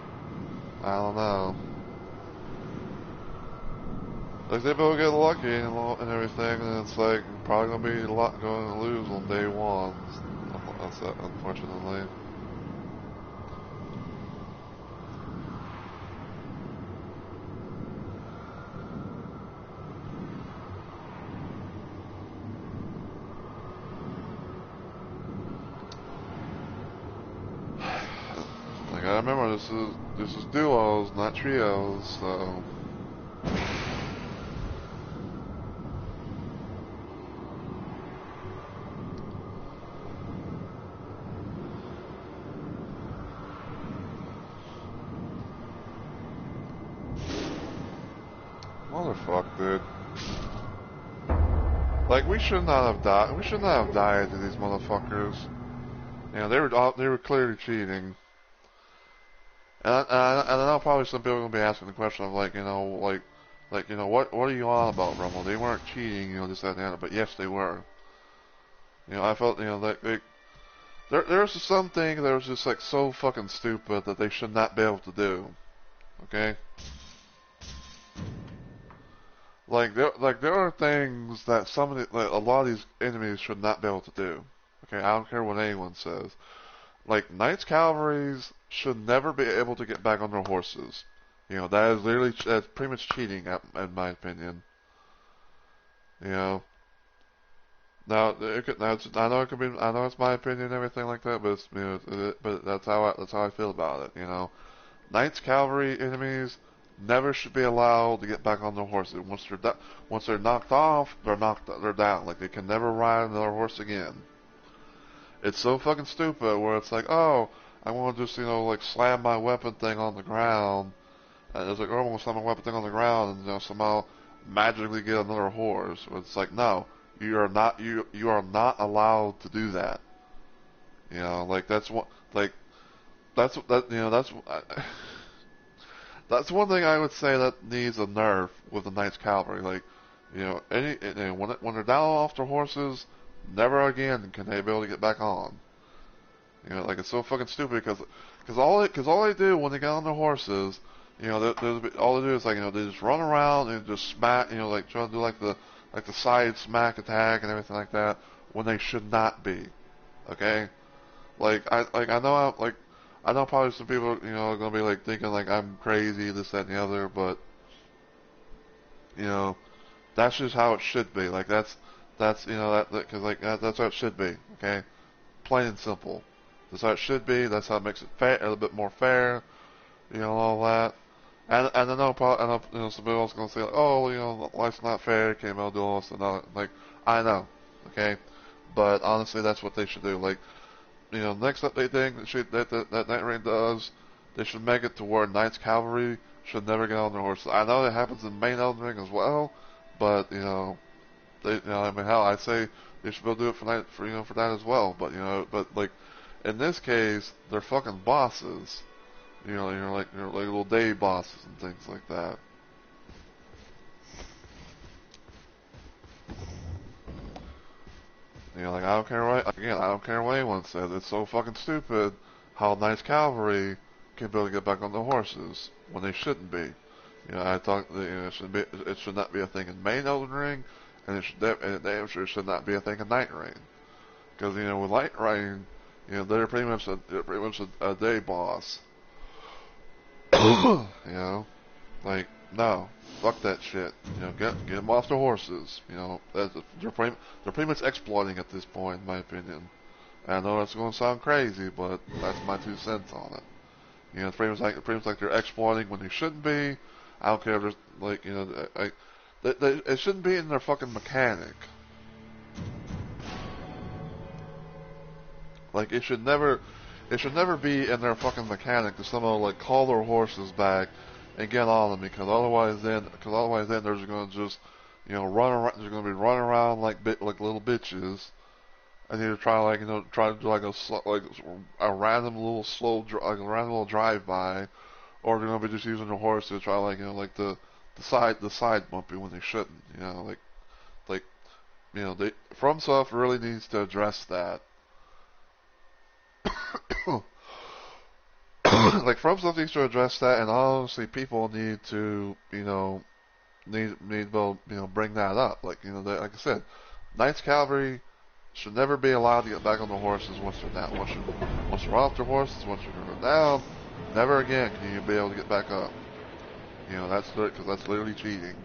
I don't know. Like they will get lucky and everything, and it's like probably gonna be a lot going to lose on day one. That's it, unfortunately. Like I remember, this is duos, not trios, so. Motherfuck, dude. Like we should not have died. We should not have died to these motherfuckers. You know, they were clearly cheating. And I know probably some people are gonna be asking the question of like, you know, you know, what are you on about, Rumble? They weren't cheating, you know, this, that, and the other. But yes, they were. You know, I felt, you know, that there's just some things that was just like so fucking stupid that they should not be able to do. Okay. There are things that like, a lot of these enemies should not be able to do. Okay, I don't care what anyone says. Like Knights Cavalries should never be able to get back on their horses. You know, that's pretty much cheating, in my opinion. You know. Now, I know it's my opinion and everything like that, but you know, but that's how I feel about it. You know, Knights Cavalry enemies never should be allowed to get back on their horses. Once they're knocked off, they're down. Like they can never ride another horse again. It's so fucking stupid where it's like, oh, I want to just, you know, like slam my weapon thing on the ground. And it's like, oh, I'm going to slam my weapon thing on the ground and, you know, somehow magically get another horse. It's like, no, you are not allowed to do that. You know, like that's what, like, that's that's one thing I would say that needs a nerf with the Knights Cavalry. Like, you know, when they're down off their horses, never again can they be able to get back on. You know, like it's so fucking stupid because all they do when they get on their horses, you know, all they do is like, you know, they just run around and just smack, you know, like trying to do like the side smack attack and everything like that when they should not be. Okay, I know probably some people, you know, are gonna be like thinking like I'm crazy, this, that, and the other, but you know, that's just how it should be. Like that's you know because like that's how it should be. Okay, plain and simple. That's how it should be. That's how it makes it fair, a little bit more fair. You know, all that. And I know you know somebody else gonna say like, oh, you know, life's not fair. Can't do all this and all. Like I know, okay, but honestly, that's what they should do. Like, you know, next update thing that Nightreign does, they should make it to where Knights Cavalry should never get on their horses. I know that happens in main Elden Ring as well, but you know, you know, I mean, hell, I'd say they should be able to do it for that as well. But you know, but like in this case, they're fucking bosses. You know, you're like little day bosses and things like that. You know, like I don't care what anyone says. It's so fucking stupid how Knights Cavalry can be able to get back on their horses when they shouldn't be. You know, it should not be a thing in main Elden Ring, and it damn sure should not be a thing in Nightreign. Because you know, with Nightreign, you know, they're pretty much a day boss. You know, like no, fuck that shit. You know, get them off their horses. You know, they're pretty much exploiting at this point, in my opinion. And I know that's going to sound crazy, but that's my 2 cents on it. You know, it's pretty much like they're exploiting when they shouldn't be. I don't care if there's like, you know, it shouldn't be in their fucking mechanic. Like it should never be in their fucking mechanic to somehow like call their horses back and get on them because otherwise then they're just going to just you know, run around. They're gonna be running around like little bitches. I need to try like try to do like a random little like a random little drive by, or they're gonna be just using the horse to try like like the side bumpy when they shouldn't. Like they FromSoft really needs to address that. Like FromSoft needs to address that, and honestly, people need to bring that up. Like like I said, Knights Cavalry should never be allowed to get back on the horses once they're down. Once they're off their horses, once you're down, never again can you be able to get back up. Because that's literally cheating.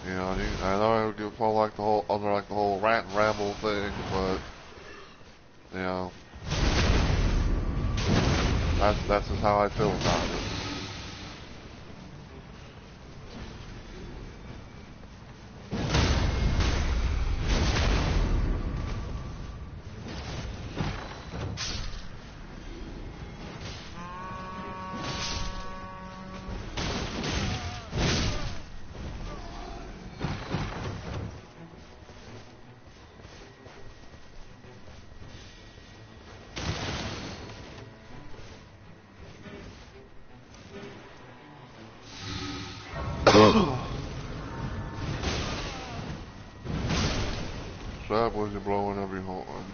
I know it would fall like the whole under like the whole rant and ramble thing, but that's just how I feel about it. Stop when you're blowing every horn.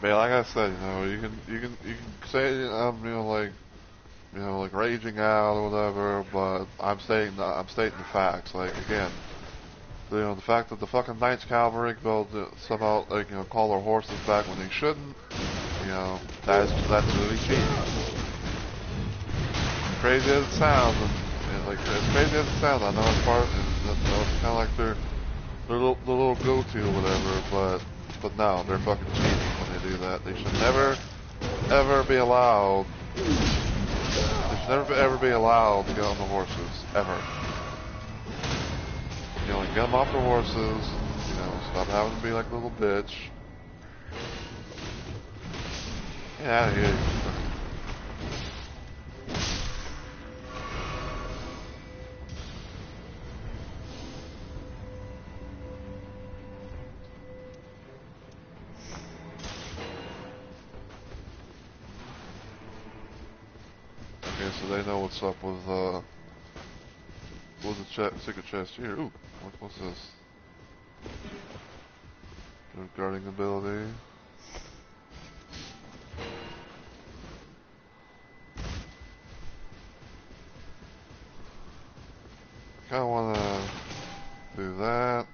But like I said, you can say like raging out or whatever, but I'm stating the facts. Like again, the fact that the fucking Knights Cavalry go to somehow call their horses back when they shouldn't, that's really cheating. Crazy as it sounds, and like as crazy as it sounds, I know it's it's kind of like their little go-to or whatever, but no, they're fucking cheating when they do that. They should never, ever be allowed. They should never ever be allowed to get on the horses ever. Get them off the horses. Stop having to be like a little bitch. Get out of here. Okay, so they know what's up with the secret chest here. Ooh, what's this? Guarding ability. Kinda wanna do that.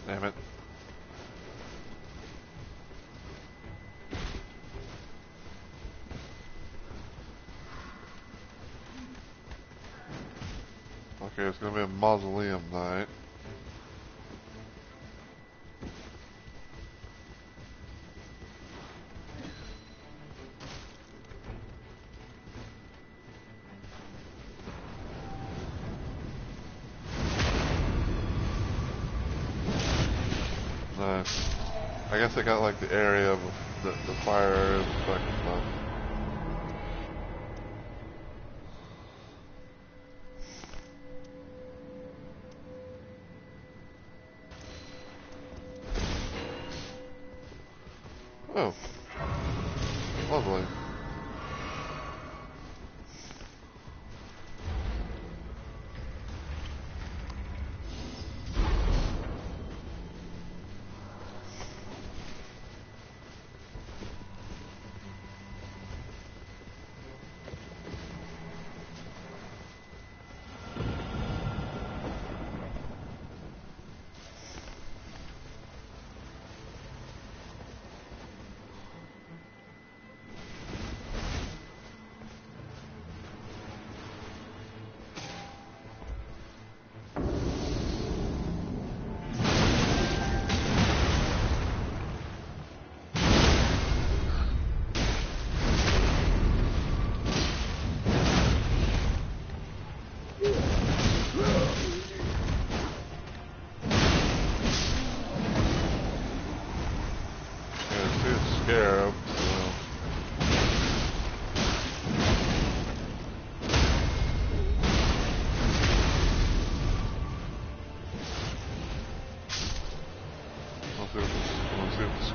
Damn it. Okay, it's gonna be a mausoleum night. Nice. I guess I got like the area of the fire area effect and stuff. Oh, lovely.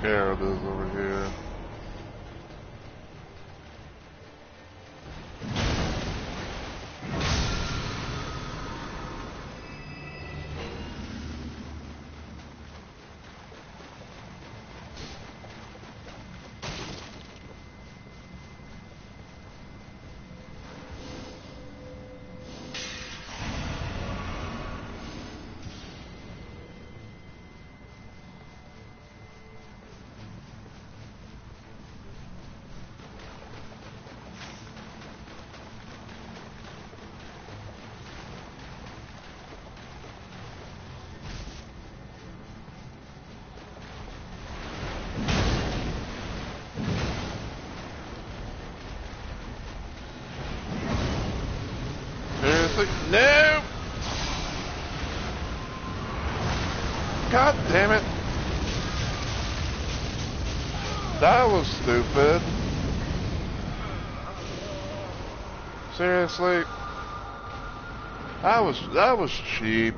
care it is over here. No! God damn it! That was stupid. Seriously? That was cheap.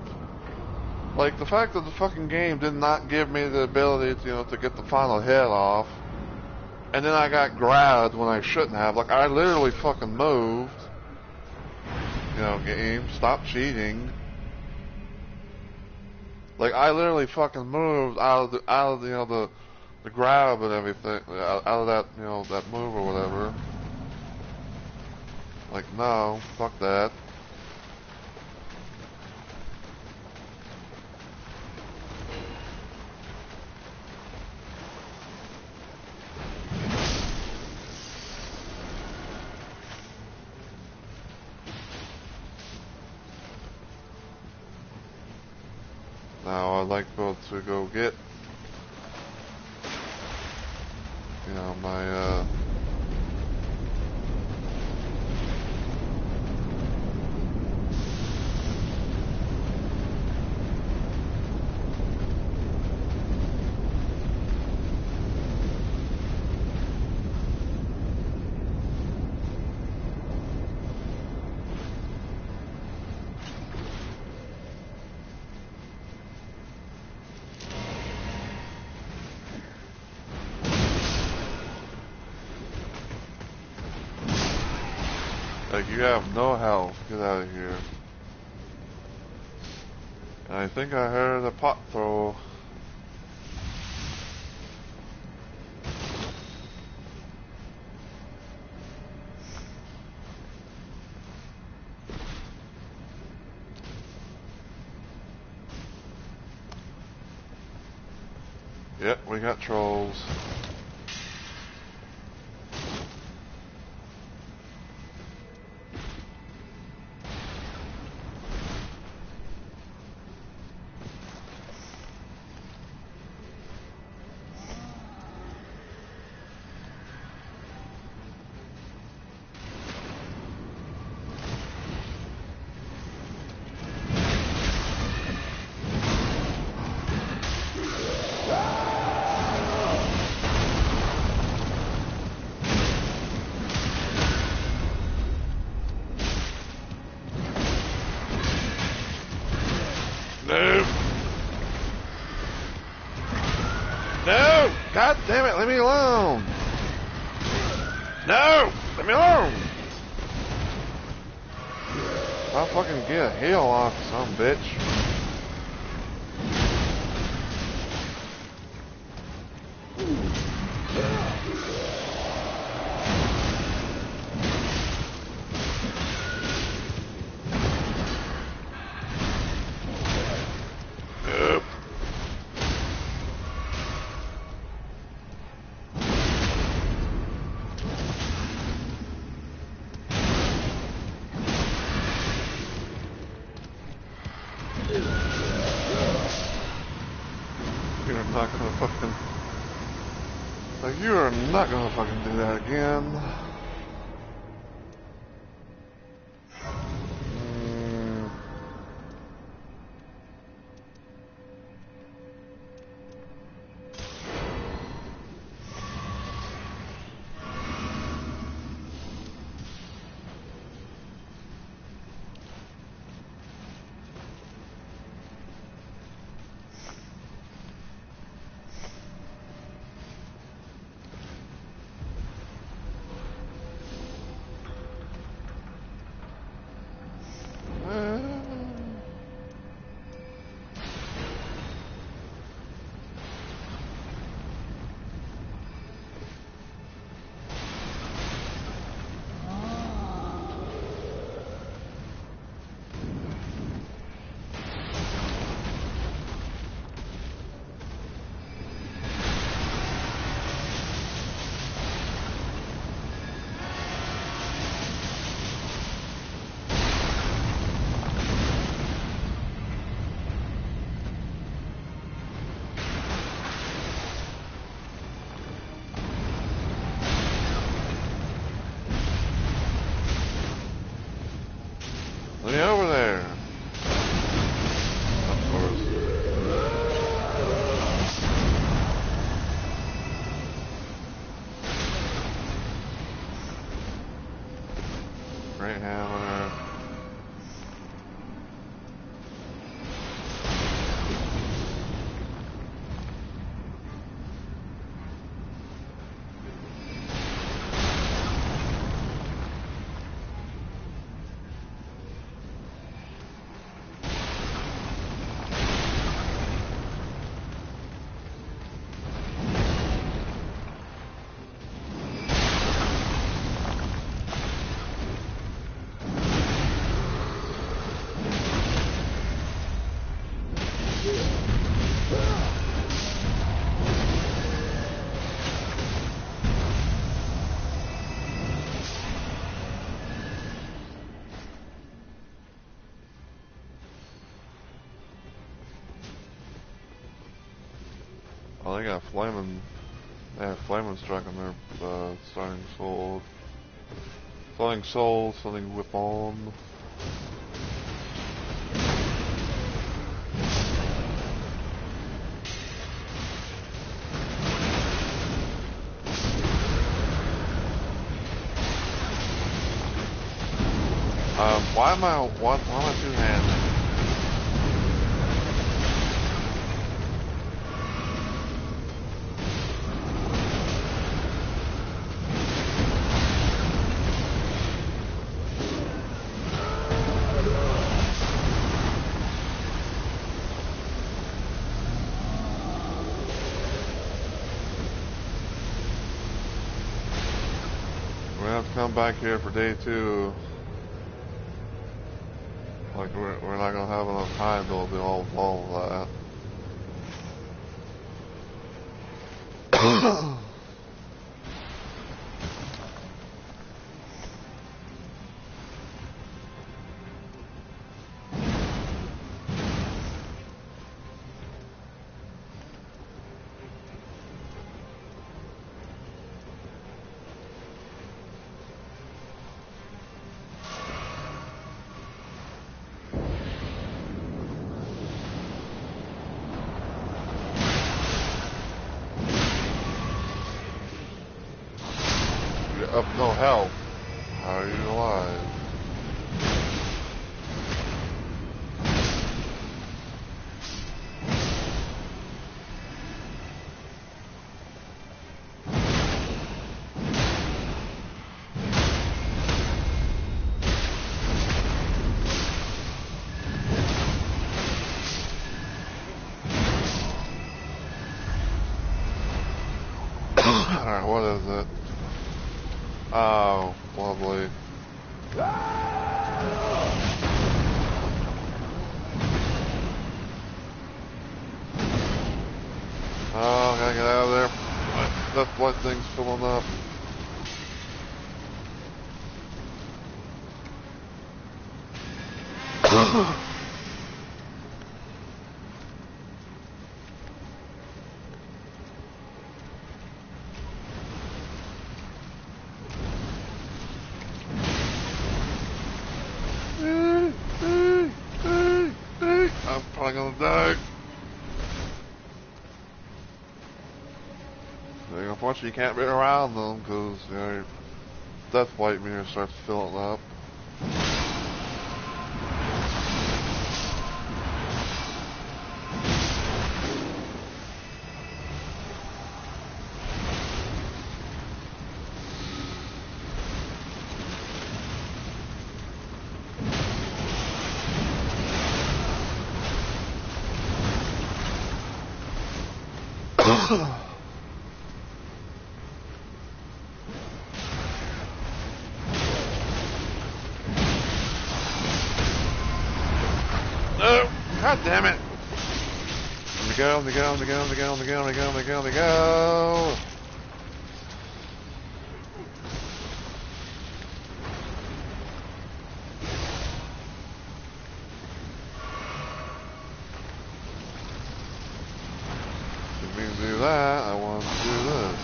Like, the fact that the fucking game did not give me the ability to, you know, to get the final hit off. And then I got grabbed when I shouldn't have. Like, I literally fucking moved. You know, game, stop cheating. Like, I literally fucking moved out of the, you know, the grab and everything, out of that, you know, that move or whatever. Like, no, fuck that. Now I'd like to go get, you know, my, like, you have no health. Get out of here. And I think I heard a pot throw. Yep, we got trolls. No! No! God damn it, let me alone! No! Let me alone! I'll fucking get a heal off, some bitch. You're not gonna fucking... Like, you are not gonna fucking do that again. Let me over there. Of course. Great hammer. Oh, they got flaming. They have flaming strike on their starting sword. Starting soul, starting whip on. Why am I two-handed? We're gonna have to come back here for day 2. Like we're not gonna have enough time to do all of that. Up no health. How are you alive? Alright, what is it? Oh, lovely. Oh, gotta get out of there. That blood thing's filling up. I'm probably gonna die. Unfortunately, you can't be around them because your death light meter starts filling up. No! God damn it! Let me go, let me go, let me go, let me go, let me go, let me go, let me go, let me go! Didn't mean to do that, I wanted to do this.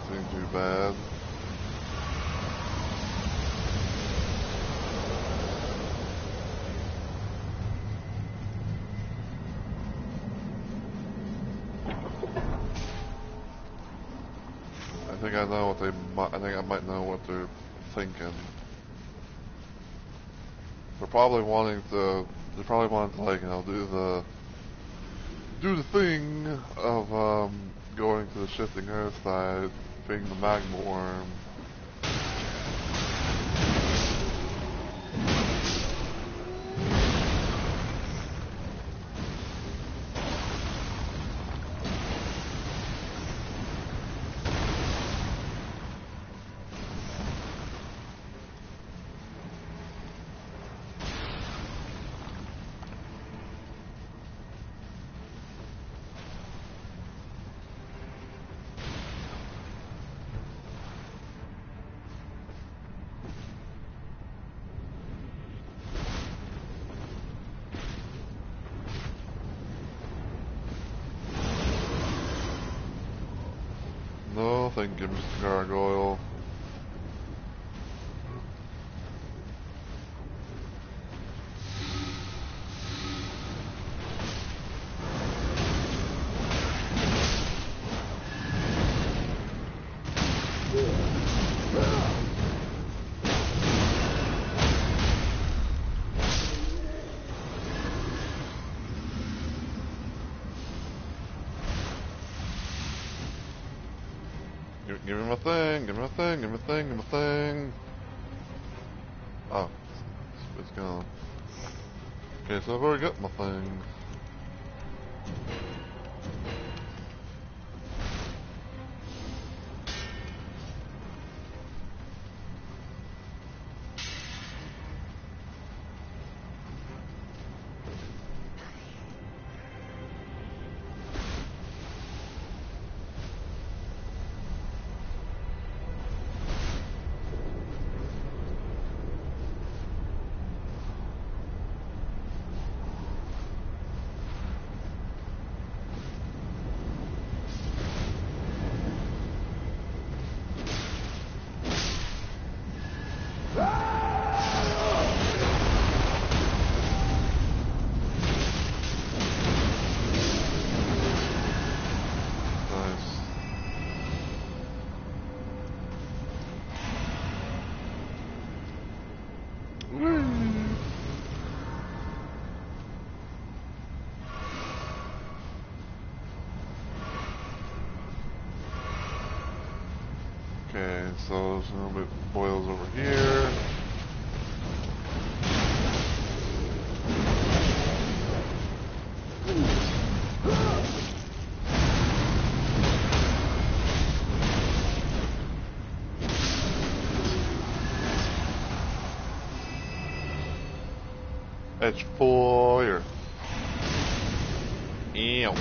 Nothing too bad. I think I know what they. I think I might know what they're thinking. They're probably wanting to. They probably want to, like, you know, do the thing of going to the shifting earth side, being the magma worm. No, thank you, Mr. Gargoyle. Give me my thing, give me my thing, give me my thing, give me my thing. Oh, it's gone. Okay, so I've already got my thing. Okay, so there's a little bit boils over here. It's fire. Ew.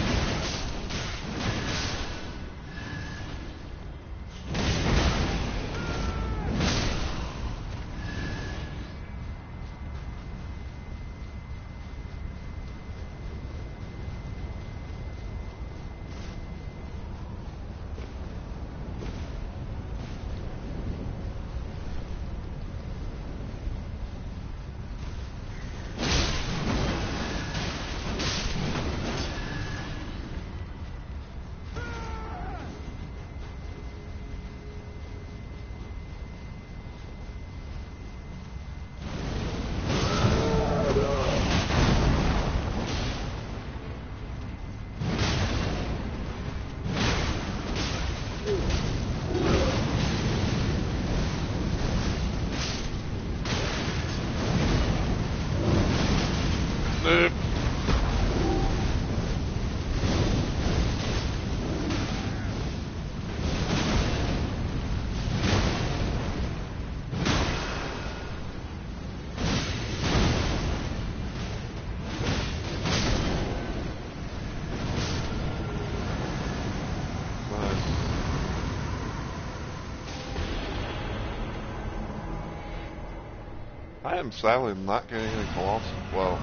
I am sadly not getting any colossal, well,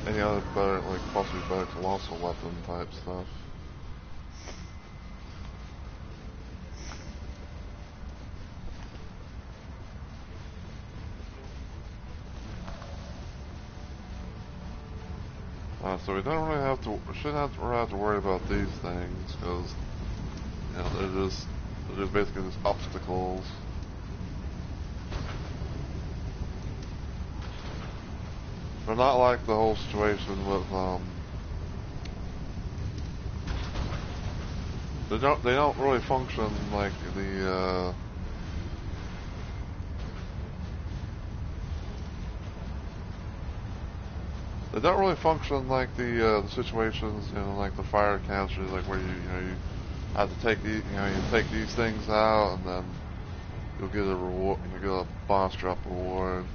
any other better, like, possibly better colossal weapon type stuff. So we don't really have to, shouldn't really have to worry about these things, because, you know, they're just basically just obstacles. They're not like the whole situation with, they don't really function like they don't really function like the situations, you know, like the fire captures, like where you have to take you take these things out, and then you'll get a reward, you get a boss drop reward.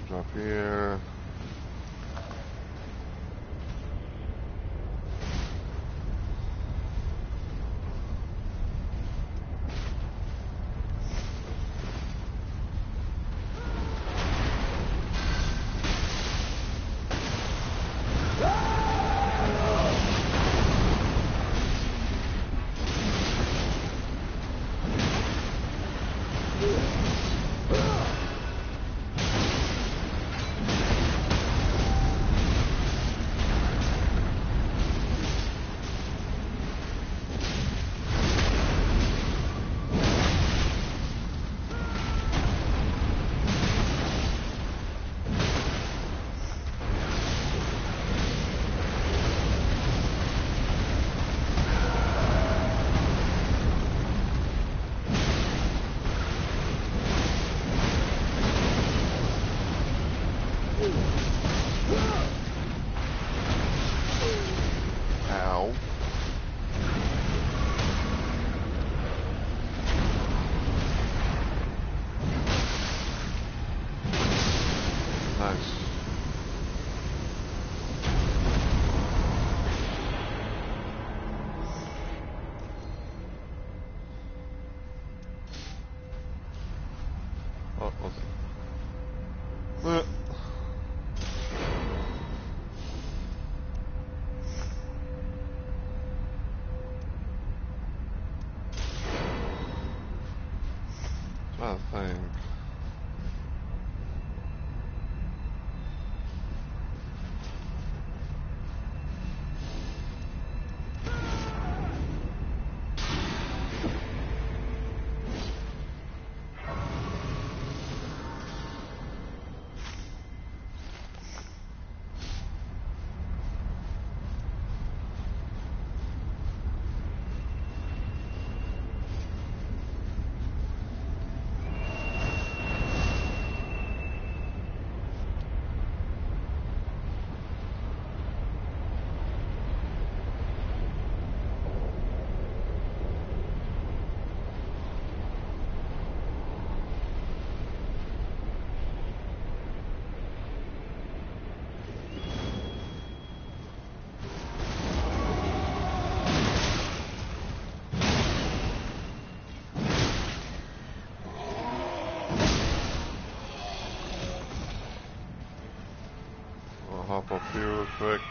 Drop here. Ow. Nice. Oh, what's it? I think. I'll hop up here real quick.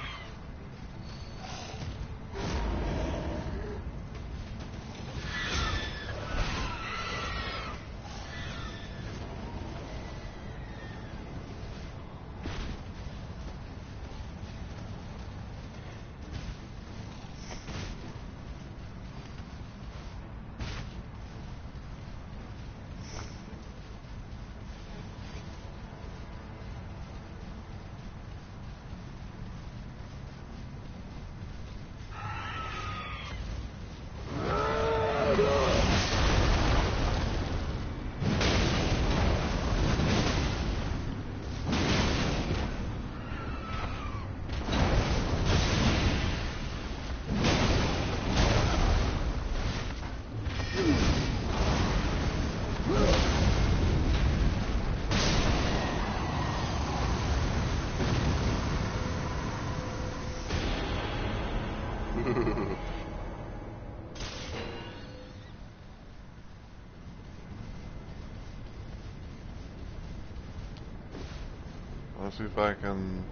Let's see if I can.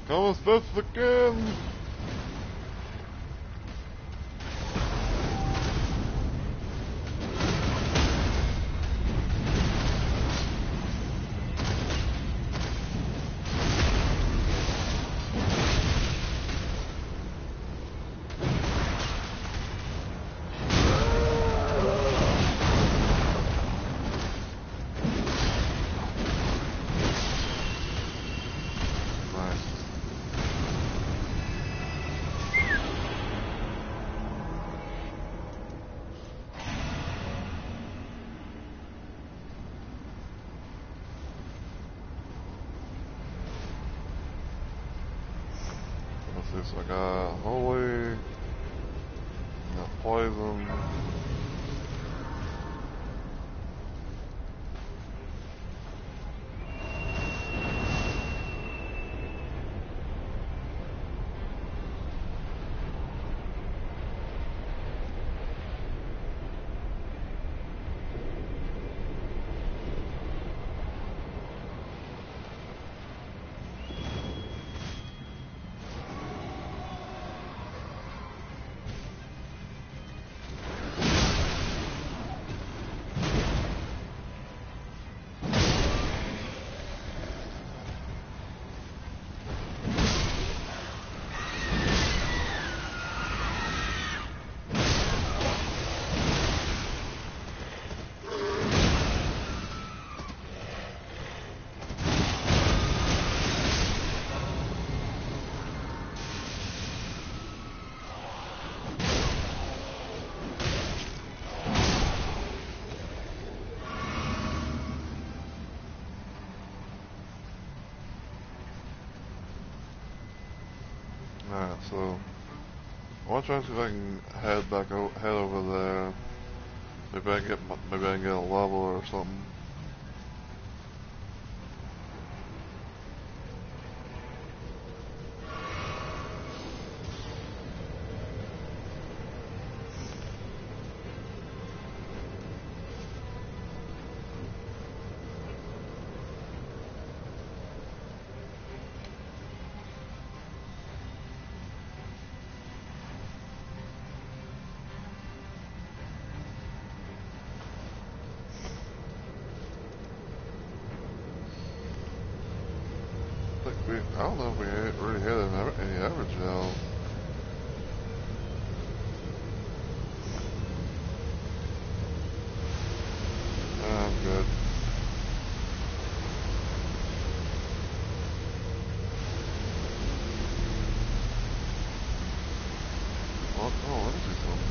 Come as best as I can. Let's see, so I got holy, got poison. Alright, so I want to try and see if I can head over there. Maybe I can get a level or something. I don't know if we really hit any average now. I'm good. Oh, let me do something.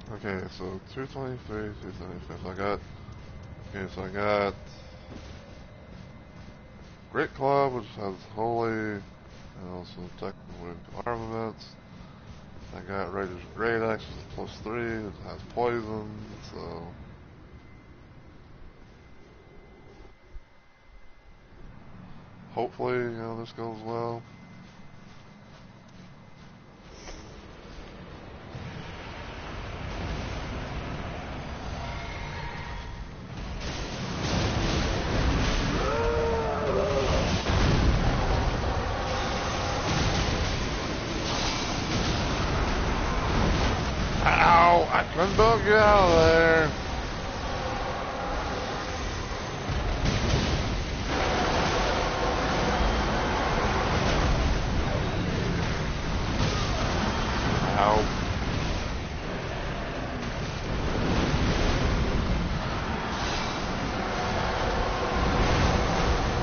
Okay, so 223, 275. So I got Great Club, which has Holy, and also technical armaments. I got Raiders Great Axe, which is +3, which has poison, so. Hopefully, this goes well. Ow! I couldn't get out of there. Ow.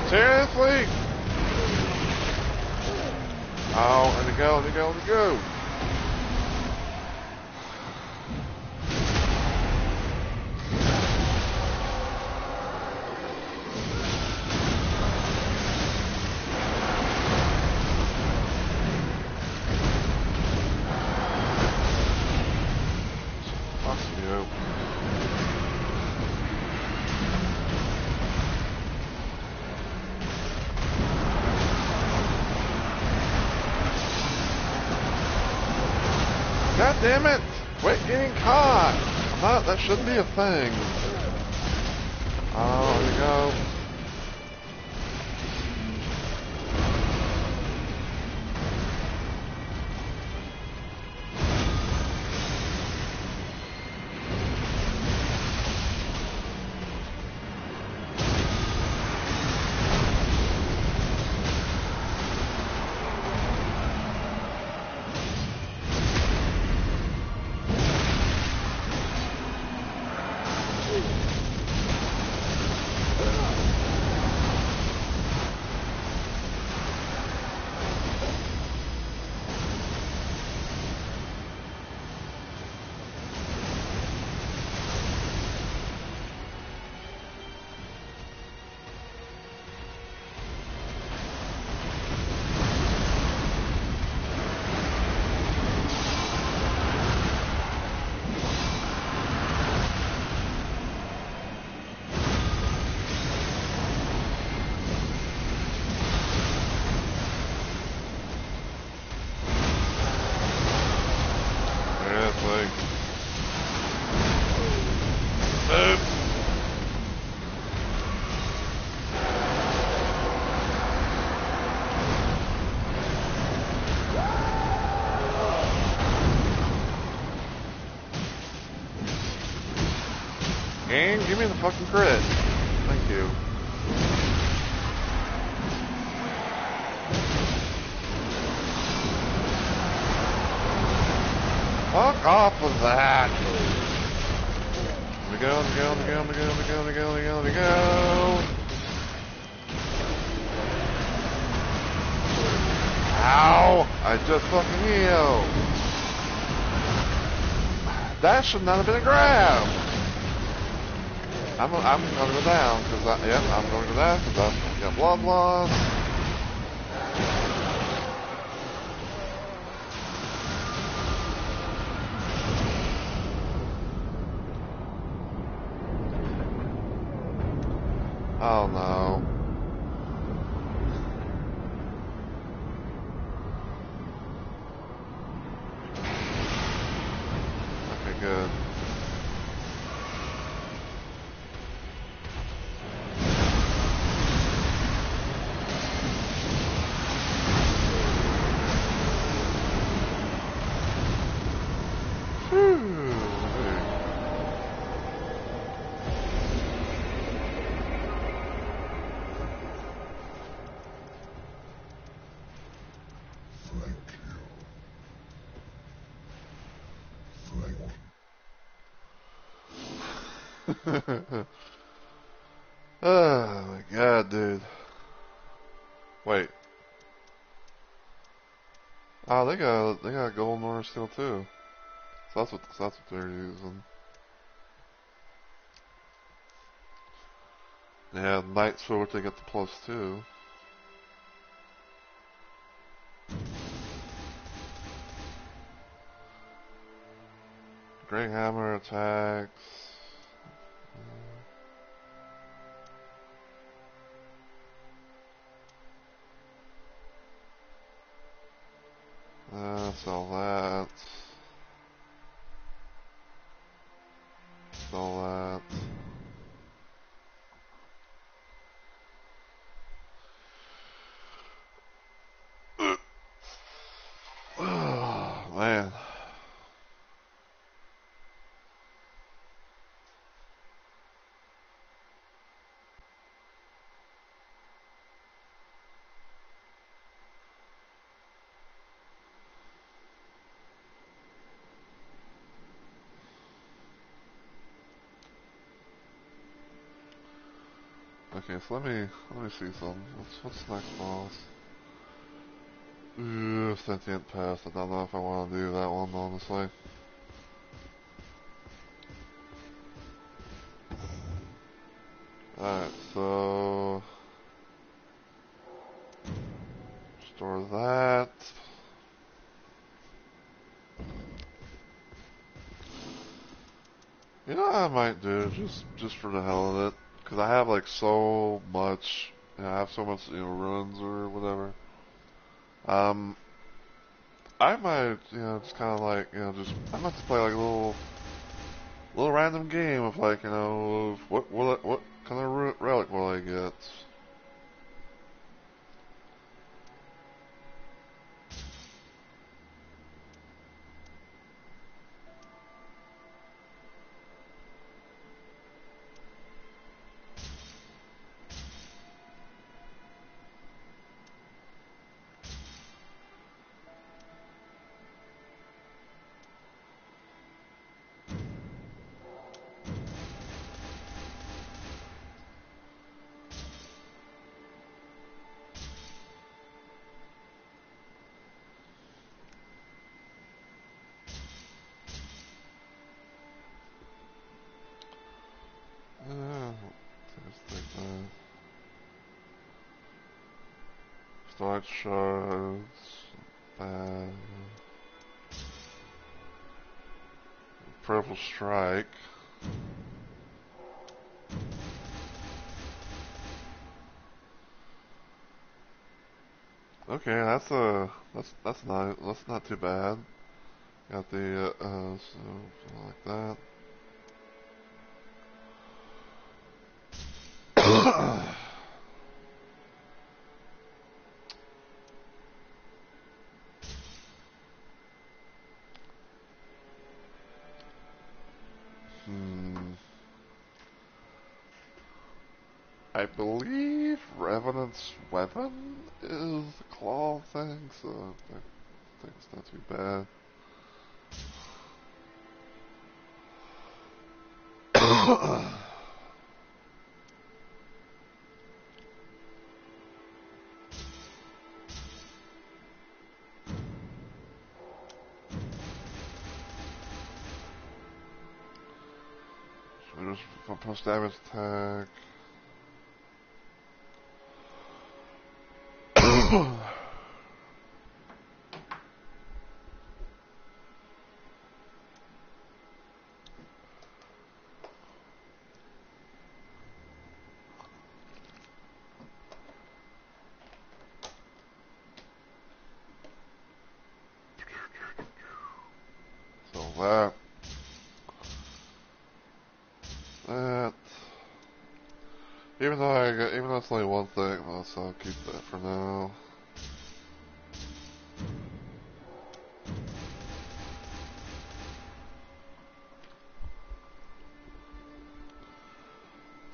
Seriously? Oh, let me go, let me go, let me go. Fuck you. God damn it! Quit getting caught! That shouldn't be a thing. Oh, there you go. Game, give me the fucking crit. Thank you. Fuck off with that. Let me go, let me go, let me go, let me go, let me go, let me go, let me go, let me go. Ow! I just fucking healed. That should not have been a grab. I'm gonna go down because I'm gonna go down because I've got blood loss. Oh no. Oh my god, dude. Wait. Oh, they got gold ore steel too. So that's what they're using. Yeah, night sword they get the +2. Great hammer attacks. Sell that. Sell that. Oh, man. Okay, so let me see something. What's the next boss? Ooh, sentient pest. I don't know if I want to do that one, honestly. Alright, so store that. You know what I might do, just for the hell of it, because I have like so much, I have so much, runs or whatever. I might, just kind of like, I might just play like a little random game of like, what kind of relic will I get? Just like that. Start shards. Uh, Purple strike. Okay, that's not too bad. Got the so like that. Hmm. I believe Revenant's weapon is the claw thing, so I think it's not too bad. So just for plus damage attack. So that. Even though it's only one thing, I'll keep that for now.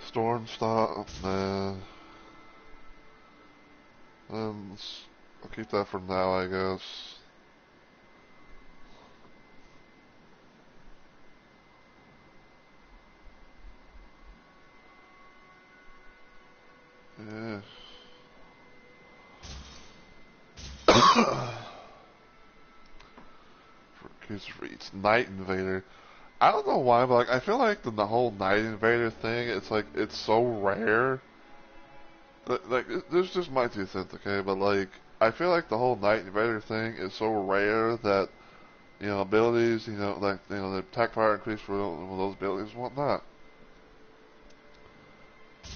Storm stop, nah. I'll keep that for now, I guess. For each Night Invader. I don't know why, but like I feel like the whole Night Invader thing, it's like it's so rare. Like this is just my 2 cents, okay? But like I feel like the whole Night Invader thing is so rare that abilities, like the attack power increase for those abilities and whatnot.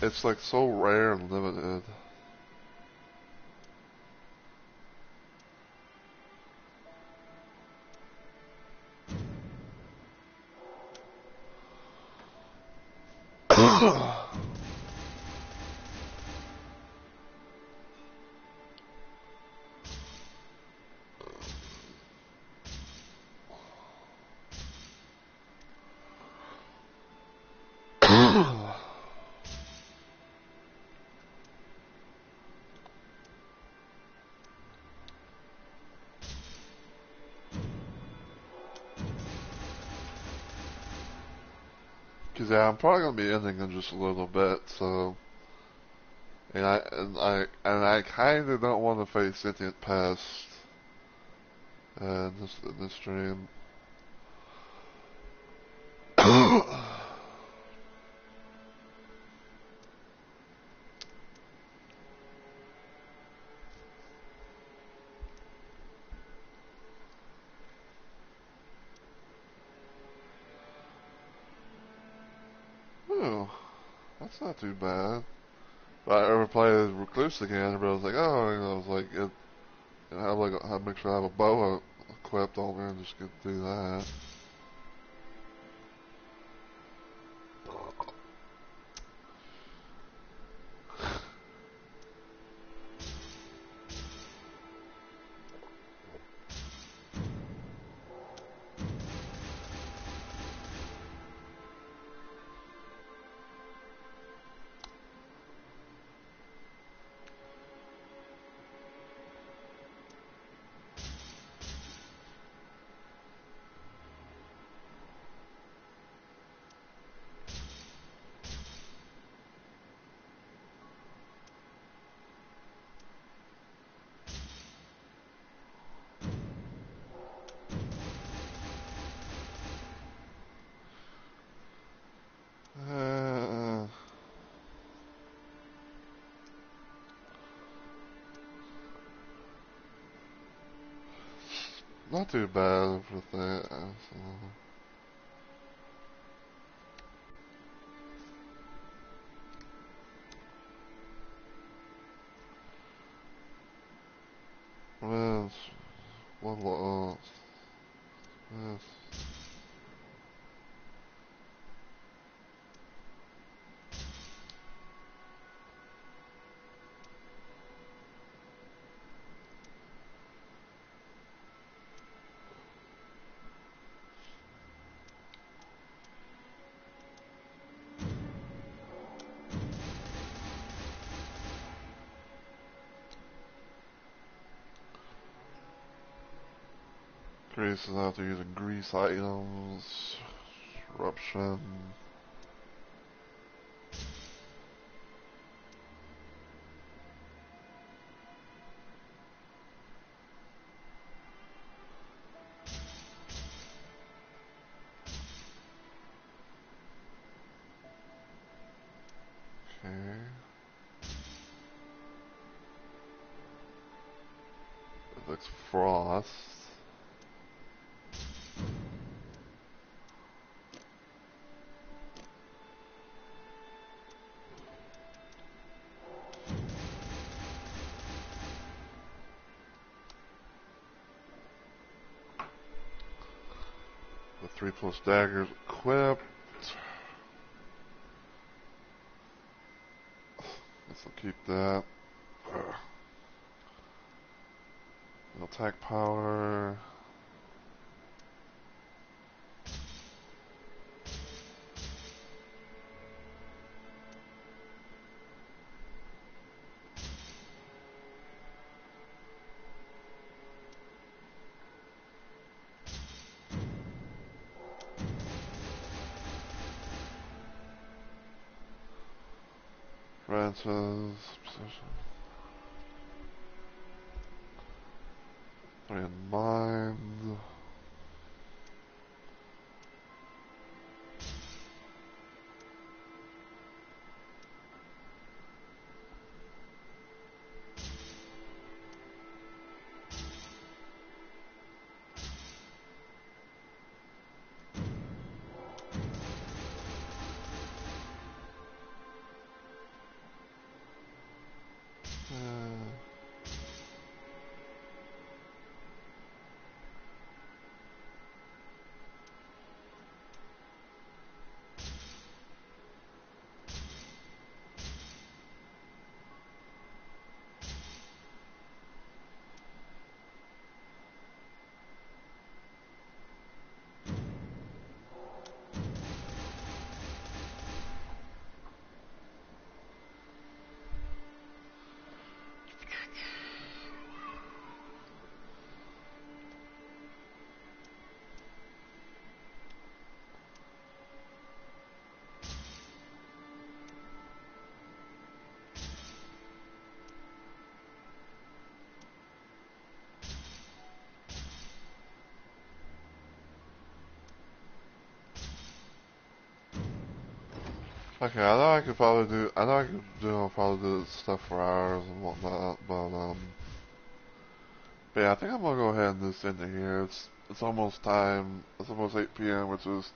It's like so rare and limited. Cause yeah, I'm probably gonna be ending in just a little bit, so and I kind of don't want to face sentient pest in this stream. Ooh, that's not too bad. But I ever played Recluse again, but I was like, oh, I was like, I'd make sure I have a bow equipped on there and just get through that. Uh, Not too bad for that. So. Yes, what yes. Grease is after using grease items. Eruption. Okay. It looks frost. The 3+ daggers equipped. Guess I'll keep that. Attack power. Francis. in mind. Okay, I know I could probably do. I know I could probably do this stuff for hours and whatnot, but yeah, I think I'm gonna go ahead and just end it here. It's almost time. It's almost 8 p.m., which is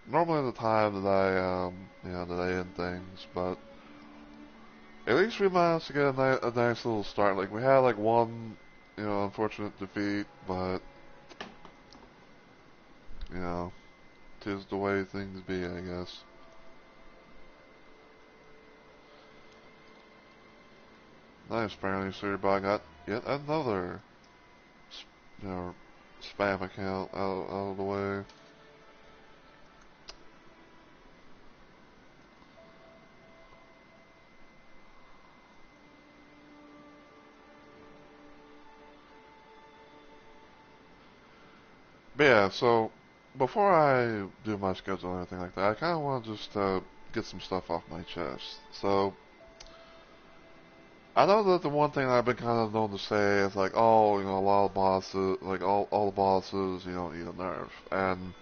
normally the time that I end things. But at least we managed to get a nice little start. Like we had like one, unfortunate defeat, but you know, 'tis the way things be, I guess. Nice, apparently, so everybody got yet another, you know, spam account out of the way. But yeah, so before I do my schedule or anything like that, I kind of want to just get some stuff off my chest. So I know that the one thing I've been kind of known to say is like, oh, a lot of bosses, like all the bosses, need a nerf and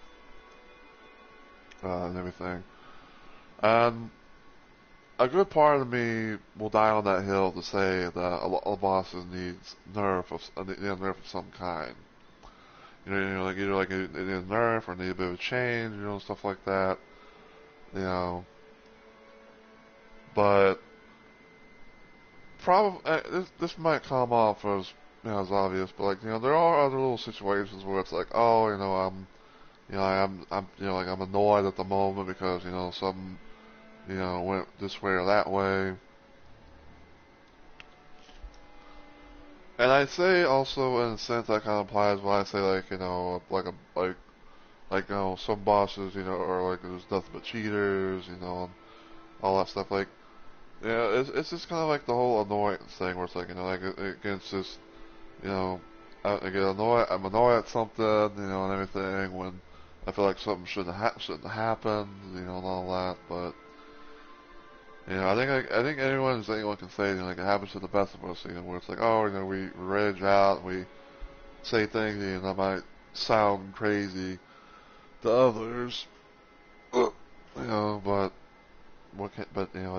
everything. And a good part of me will die on that hill to say that a lot of bosses needs nerf of some kind. Like either like it need a nerf or need a bit of a change, stuff like that. You know, but probably this might come off as as obvious, but like there are other little situations where it's like, oh, like I'm annoyed at the moment because something went this way or that way. And I say also in a sense that kind of applies when I say like some bosses are like there's nothing but cheaters, and all that stuff. Like it's just kind of like the whole annoyance thing where it's like like it's just you know I get annoyed. I'm annoyed at something, and everything when I feel like something shouldn't happen, and all that. But I think anyone can say like it happens to the best of us, where it's like oh we rage out, we say things that might sound crazy to others, but it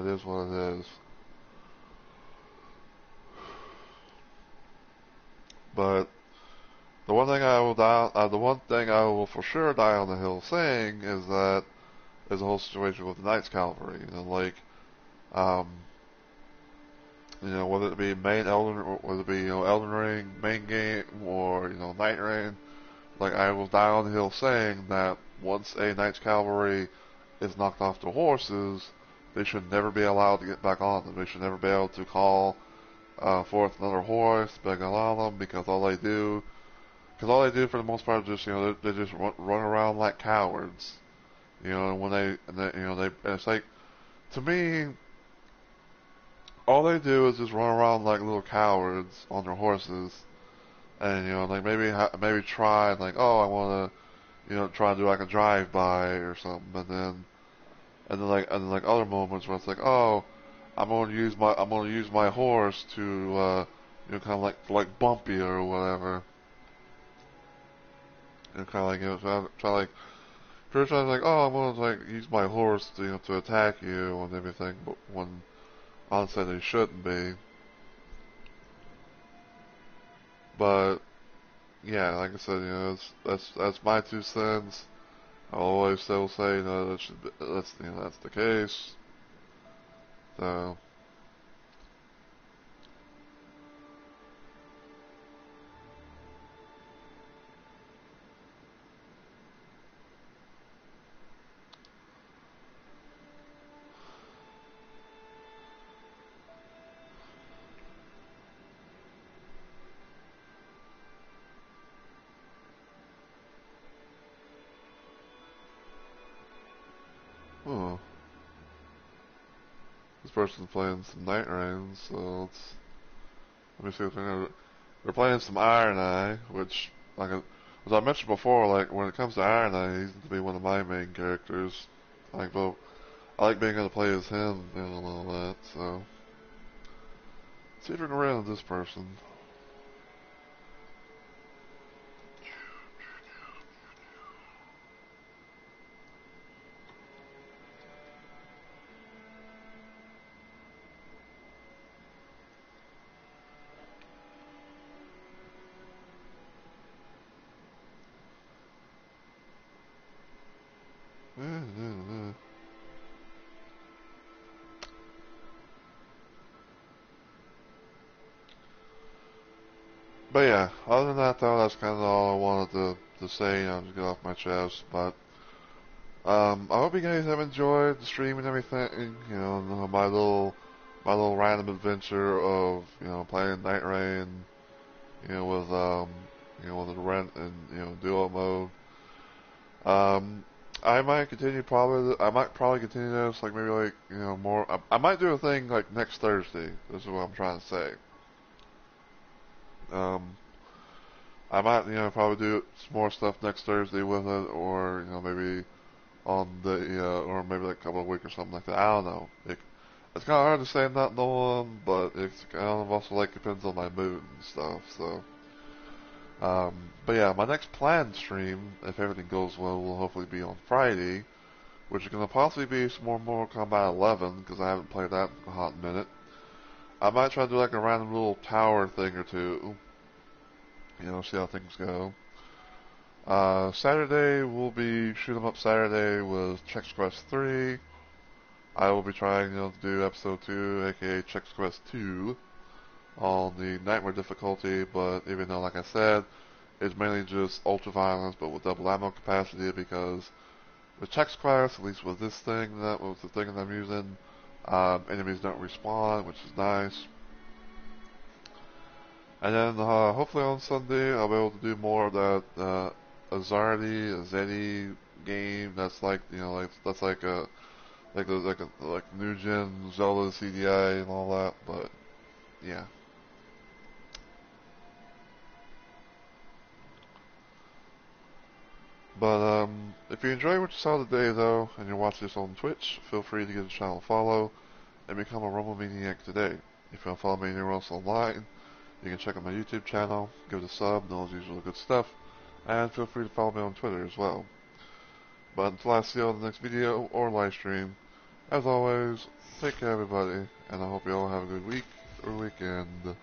is what it is. But the one thing I will for sure die on the hill saying is the whole situation with the Knights Cavalry. Um, whether it be whether it be Elden Ring main game or Nightreign, like I will die on the hill saying that once a Knights Cavalry is knocked off their horses, they should never be allowed to get back on them. They should never be able to call forth another horse, beg on them, because all they do for the most part is just they just run around like cowards. And when and it's like to me, all they do is just run around like little cowards on their horses, and like maybe try and like oh I want to try and do like a drive by or something, and then like other moments where it's like oh I'm gonna use my horse to kind of like bump you or whatever. and kind of like, try like, first I was like, oh, I'm gonna like use my horse to, to attack you and everything, but when honestly they shouldn't be. But yeah, like I said, that's my 2 cents. I'll always still say, that's the case. So, oh, this person's playing some Nightreign, so let me see if they're playing some Iron Eye, which, like, as I mentioned before, like, when it comes to Iron Eye, he's to be one of my main characters. Like, but I like being able to play as him and all that, so. Let's see if we can run this person. But yeah, other than that though, that's kind of all I wanted to say, just get off my chest. But I hope you guys have enjoyed the stream and everything. My little random adventure of playing Nightreign, with with the rent and duo mode. Um, I might continue probably. I might probably continue this like maybe like more. I might do a thing like next Thursday. This is what I'm trying to say. Um, I might, probably do some more stuff next Thursday with it, or maybe on the, or maybe like a couple of weeks or something like that. I don't know. It's kind of hard to say not knowing, but it's kind of also like depends on my mood and stuff. So, but yeah, my next planned stream, if everything goes well, will hopefully be on Friday, which is gonna possibly be some more Mortal Kombat 11 because I haven't played that in a hot minute. I might try to do like a random little tower thing or two, see how things go. Saturday will be Shoot 'em Up Saturday with Chex Quest 3. I will be trying, to do episode 2, aka Chex Quest 2, on the Nightmare difficulty, but even though, like I said, it's mainly just ultra violence, but with double ammo capacity, because with Chex Quest, at least with this thing, that was the thing that I'm using, enemies don't respawn, which is nice. And then hopefully on Sunday I'll be able to do more of that Azedi game. That's like that's like like new gen Zelda CDI and all that. But yeah. But if you enjoy what you saw today though, and you're watching this on Twitch, feel free to give the channel a follow and become a Rumble Maniac today. If you want to follow me anywhere else online, you can check out my YouTube channel, give it a sub, and all the usual good stuff. And feel free to follow me on Twitter as well. But until I see you on the next video or live stream, as always, take care everybody, and I hope you all have a good week or weekend.